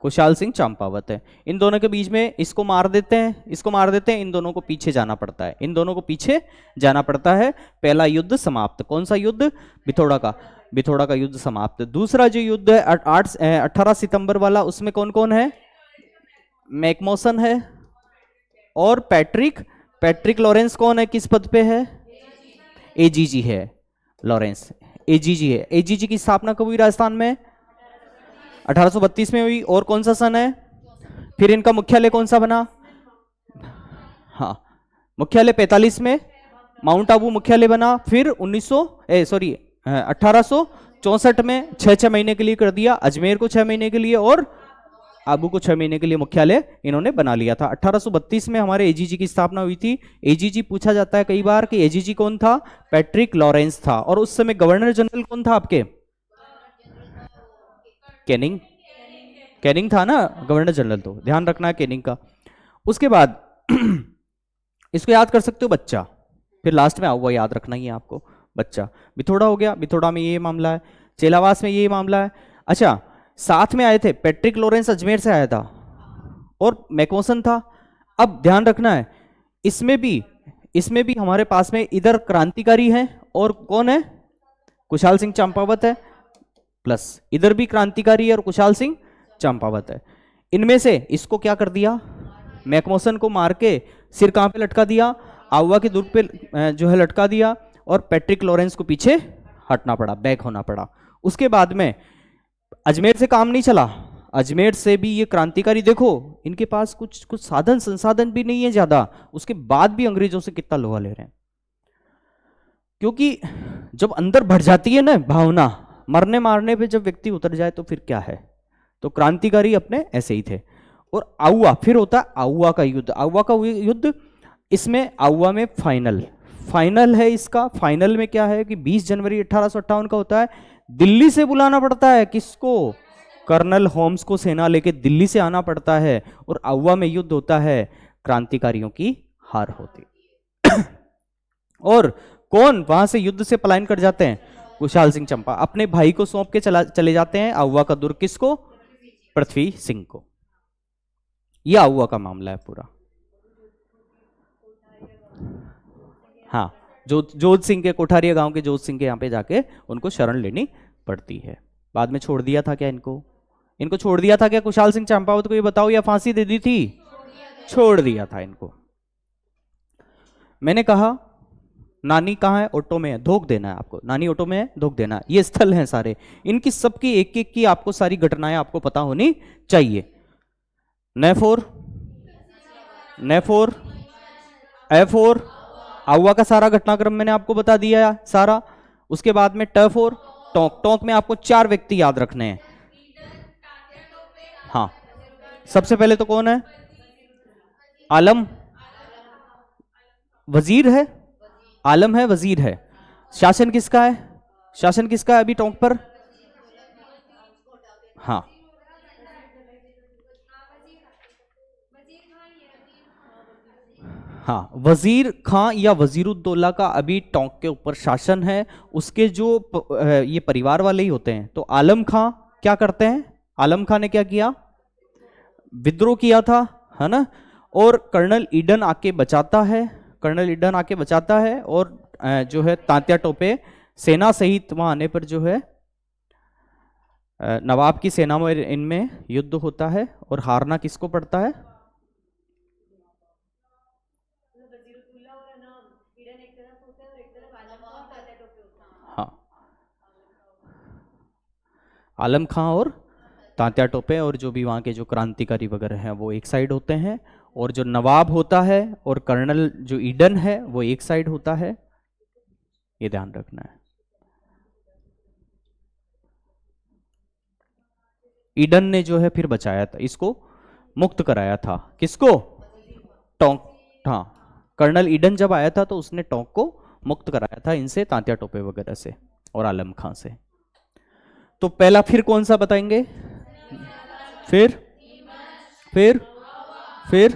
कुशाल सिंह चंपावत है। इन दोनों के बीच में इसको मार देते हैं, इसको मार देते हैं, इन दोनों को पीछे जाना पड़ता है, इन दोनों को पीछे जाना पड़ता है। पहला युद्ध समाप्त। कौन सा युद्ध? बिथोड़ा का। बिथोड़ा का युद्ध समाप्त। दूसरा जो युद्ध है 18 सितंबर वाला, उसमें कौन कौन है? मैकमोसन है और पैट्रिक। पैट्रिक लॉरेंस कौन है? किस पद पे है? एजीजी है। लॉरेंस एजीजी है। एजीजी की स्थापना कब हुई राजस्थान में? 1832 में हुई। और कौन सा सन है? फिर इनका मुख्यालय कौन सा बना? हाँ, मुख्यालय 45 में माउंट आबू मुख्यालय बना। फिर 1864 में 6 महीने के लिए कर दिया। अजमेर को 6 महीने के लिए और आबू को 6 महीने के लिए मुख्यालय इन्होंने बना लिया था। 1832 में हमारे एजीजी की स्थापना हुई थी। एजीजी पूछा जाता है कई बार कि एजीजी कौन था? पैट्रिक लॉरेंस था। और उस समय गवर्नर जनरल कौन था आपके? कैनिंग। कैनिंग था ना गवर्नर जनरल, तो ध्यान रखना है कैनिंग का। उसके बाद इसको याद कर सकते हो बच्चा, फिर लास्ट में आऊंगा, याद रखना ही है आपको बच्चा। बिथोड़ा हो गया, बिथोड़ा में ये मामला है। चेलावास में ये मामला है। अच्छा, साथ में आए थे पैट्रिक लॉरेंस, अजमेर से आया था, और मैकमोसन था। अब ध्यान रखना है इसमें भी हमारे पास में इधर क्रांतिकारी हैं और कौन है? कुशाल सिंह चंपावत है, प्लस इधर भी क्रांतिकारी है और कुशाल सिंह चंपावत है। इनमें से इसको क्या कर दिया? मैकमोसन को मार के सिर कहां पे लटका दिया? आहुआ के दुर्ग पे जो है लटका दिया, और पैट्रिक लॉरेंस को पीछे हटना पड़ा, बैक होना पड़ा। उसके बाद में अजमेर से काम नहीं चला। अजमेर से भी ये क्रांतिकारी, देखो इनके पास कुछ साधन संसाधन भी नहीं है ज्यादा, उसके बाद भी अंग्रेजों से कितना लोहा ले रहे हैं। क्योंकि जब अंदर बढ़ जाती है ना भावना, मरने मारने पे जब व्यक्ति उतर जाए तो फिर क्या है। तो क्रांतिकारी अपने ऐसे ही थे। और आहुआ, फिर होता है आहुआ का युद्ध। आहुआ का युद्ध, इसमें आहुआ में फाइनल है इसका। फाइनल में क्या है कि 20 जनवरी 1858 का होता है। दिल्ली से बुलाना पड़ता है किसको? कर्नल होम्स को सेना लेके दिल्ली से आना पड़ता है, और आहुआ में युद्ध होता है। क्रांतिकारियों की हार होती और कौन वहां से युद्ध से पलायन कर जाते हैं? कुशाल सिंह चंपा अपने भाई को सौंप के चले जाते हैं। आहुआ का दुर्ग किसको? पृथ्वी सिंह को। यह आहुआ का मामला है पूरा। हाँ, जोध सिंह के, कोठारिया गांव के जोध सिंह के यहाँ पे जाके उनको शरण लेनी पड़ती है। बाद में छोड़ दिया था क्या इनको छोड़ दिया था क्या कुशाल सिंह चंपावत को? ये बताओ, या फांसी दे दी थी? छोड़ दिया था इनको। मैंने कहा नानी कहाँ है, ऑटो में है, धोख देना है आपको, नानी ऑटो में है, धोख देना है। ये स्थल हैं सारे, इनकी सबकी एक एक की आपको सारी घटनाएं आपको पता होनी चाहिए। नेफोर, नेफोर, एफोर, आउवा का सारा घटनाक्रम मैंने आपको बता दिया है सारा। उसके बाद में टफोर, टोंक, टोंक में आपको 4 व्यक्ति याद रखने हैं। हाँ, सबसे पहले तो कौन है, आलम, वजीर है, आलम है, वजीर है। शासन किसका है, शासन किसका है अभी टोंक पर? हाँ, हाँ, वजीर खां या वजीरुद्दौला का अभी टोंक के ऊपर शासन है। उसके जो ये परिवार वाले ही होते हैं। तो आलम खां क्या करते हैं, आलम खां ने क्या किया, विद्रोह किया था, है ना। और कर्नल ईडन आके बचाता है, कर्नल ईडन आके बचाता है। और जो है तांत्या टोपे सेना सहित वहां आने पर जो है नवाब की सेना में इनमें युद्ध होता है और हारना किसको पड़ता है? हाँ, आलम खां और तांत्या टोपे, और जो भी वहाँ के जो क्रांतिकारी वगैरह हैं वो एक साइड होते हैं, और जो नवाब होता है और कर्नल जो ईडन है वो एक साइड होता है। ये ध्यान रखना है। ईडन ने जो है फिर बचाया था, इसको मुक्त कराया था, किसको? टोंक। हाँ, कर्नल ईडन जब आया था तो उसने टोंक को मुक्त कराया था इनसे, तांत्या टोपे वगैरह से और आलम खां से। तो पहला फिर कौन सा बताएंगे? फिर फिर फिर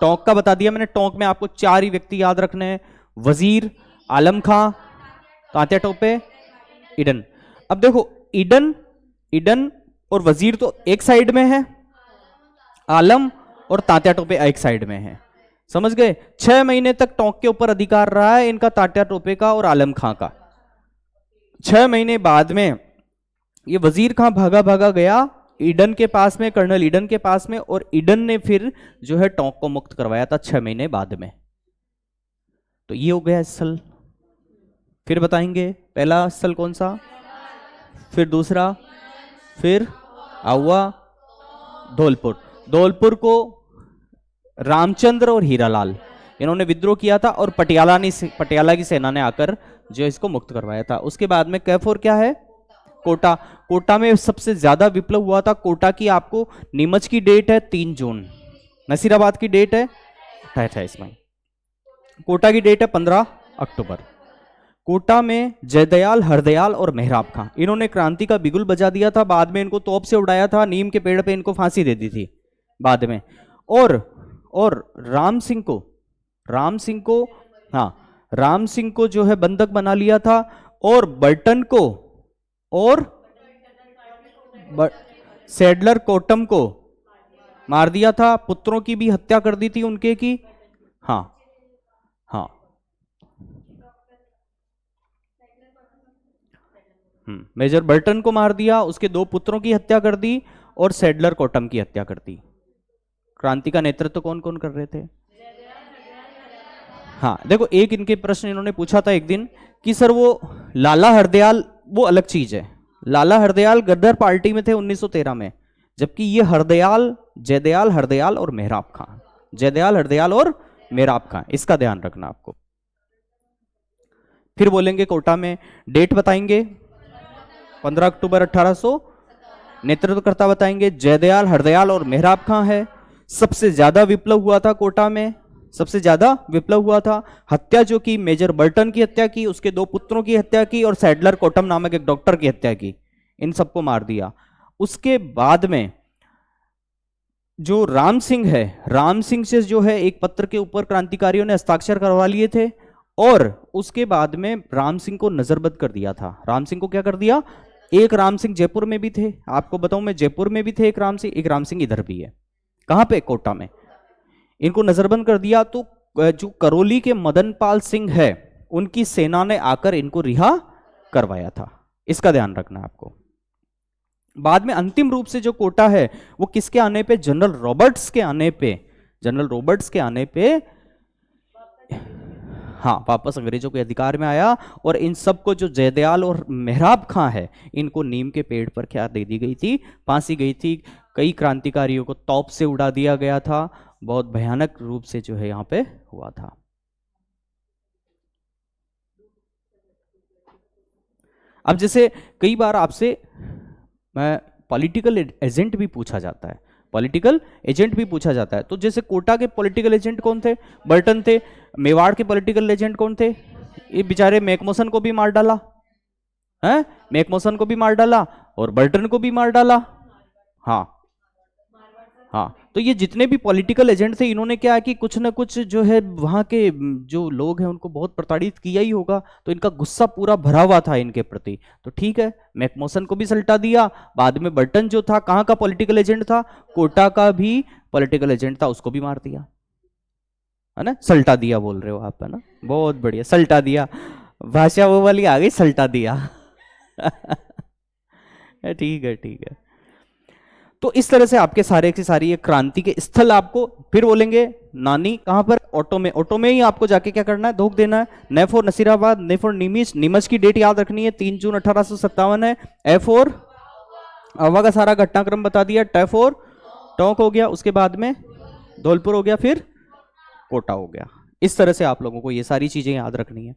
टोंक का बता दिया मैंने। टोंक में आपको 4 ही व्यक्ति याद रखने हैं, वजीर, आलम खां, तांत्या टोपे, ईडन। अब देखो, ईडन, ईडन और वजीर तो एक साइड में है, आलम और तांत्या टोपे एक साइड में है, समझ गए। 6 महीने तक टोंक के ऊपर अधिकार रहा है इनका, तांत्या टोपे का और आलम खां का। 6 महीने बाद में ये वजीर खां भागा भागा गया ईडन के पास में, कर्नल ईडन के पास में, और ईडन ने फिर जो है टोंक को मुक्त करवाया था 6 महीने बाद में। तो ये हो गया स्थल। फिर बताएंगे पहला स्थल कौन सा, फिर दूसरा, फिर आउवा, धौलपुर। धौलपुर को रामचंद्र और हीरालाल इन्होंने विद्रोह किया था, और पटियाला की सेना ने आकर जो इसको मुक्त करवाया था। उसके बाद में कैफोर क्या है, कोटा। कोटा में सबसे ज्यादा विप्लव हुआ था। कोटा की आपको नीमच की डेट है 3 जून, नसीराबाद की डेट है 28 मई, कोटा की डेट है 15 अक्टूबर। कोटा में जयदयाल, हरदयाल और मेहराब खां इन्होंने क्रांति का बिगुल बजा दिया था। बाद में इनको तोप से उड़ाया था, नीम के पेड़ पे इनको फांसी दे दी थी बाद में। और राम सिंह को हाँ, राम सिंह को जो है बंधक बना लिया था, और बर्टन को और सैडलर कोटम को मार दिया था। पुत्रों की भी हत्या कर दी थी उनके की। हाँ, हाँ, मेजर बर्टन को मार दिया, उसके 2 पुत्रों की हत्या कर दी, और सैडलर कोटम की हत्या कर दी। क्रांति का नेतृत्व कौन कौन कर रहे थे? हाँ, देखो, एक इनके प्रश्न इन्होंने पूछा था एक दिन कि सर वो लाला हरदयाल वो अलग चीज है। लाला हरदयाल गद्दार पार्टी में थे 1913 में, जबकि ये हरदयाल, जयदयाल, हरदयाल और मेहराब खां, जयदयाल, हरदयाल और मेहराब खां, इसका ध्यान रखना आपको। फिर बोलेंगे कोटा में, डेट बताएंगे 15 अक्टूबर 1800, नेतृत्वकर्ता बताएंगे जयदयाल, हरदयाल और मेहराब खां है। सबसे ज्यादा विप्लव हुआ था कोटा में, सबसे ज्यादा विप्लव हुआ था। हत्या जो की मेजर बर्टन की हत्या की, उसके 2 पुत्रों की हत्या की, और सैडलर कोटम नामक एक डॉक्टर की हत्या की, इन सबको मार दिया। उसके बाद में जो राम सिंह है, राम सिंह से जो है एक पत्र के ऊपर क्रांतिकारियों ने हस्ताक्षर करवा लिए थे, और उसके बाद में राम सिंह को नजरबंद कर दिया था। राम सिंह को क्या कर दिया? एक राम सिंह जयपुर में भी थे, आपको बताऊं मैं, जयपुर में भी थे एक राम सिंह इधर भी है। कहां पे? कोटा में। इनको नजरबंद कर दिया। तो जो करौली के मदन पाल सिंह है, उनकी सेना ने आकर इनको रिहा करवाया था, इसका ध्यान रखना आपको। बाद में अंतिम रूप से जो कोटा है वो किसके आने पे? जनरल रॉबर्ट्स के आने पे, जनरल रॉबर्ट्स के आने पे, हाँ वापस अंग्रेजों के अधिकार में आया, और इन सबको जो जयदयाल और मेहराब खां है, इनको नीम के पेड़ पर क्या दे दी गई थी, फांसी गई थी। कई क्रांतिकारियों को तोप से उड़ा दिया गया था, बहुत भयानक रूप से जो है यहाँ पे हुआ था। अब जैसे कई बार आपसे मैं पॉलिटिकल एजेंट भी पूछा जाता है, पॉलिटिकल एजेंट भी पूछा जाता है, तो जैसे कोटा के पॉलिटिकल एजेंट कौन थे, बर्टन थे। मेवाड़ के पॉलिटिकल एजेंट कौन थे, ये बेचारे मैकमोहन को भी मार डाला है, मैकमोहन को भी मार डाला और बर्टन को भी मार डाला। हाँ हाँ, तो ये जितने भी पॉलिटिकल एजेंट थे, इन्होंने क्या है कि कुछ ना कुछ जो है वहां के जो लोग हैं उनको बहुत प्रताड़ित किया ही होगा, तो इनका गुस्सा पूरा भरा हुआ था इनके प्रति। तो ठीक है, मैकमोहन को भी सल्टा दिया, बाद में बर्टन जो था कहाँ का पॉलिटिकल एजेंट था, कोटा का भी पॉलिटिकल एजेंट था, उसको भी मार दिया, है ना। सल्टा दिया बोल रहे हो आप, है ना, बहुत बढ़िया, सल्टा दिया, भाषा वो वाली आ गई, सल्टा दिया। ठीक है ठीक है। तो इस तरह से आपके सारे की सारी ये क्रांति के स्थल आपको फिर बोलेंगे। नानी कहां पर, ऑटो में, ऑटो में ही आपको जाके क्या करना है, धोख देना है। न फॉर नसीराबाद, न फॉर नीमच, नीमच की डेट याद रखनी है, 3 जून 1857 है। ए फॉर अवा का सारा घटनाक्रम बता दिया। ट फॉर टोंक हो गया, उसके बाद में धौलपुर हो गया, फिर कोटा हो गया। इस तरह से आप लोगों को ये सारी चीजें याद रखनी है।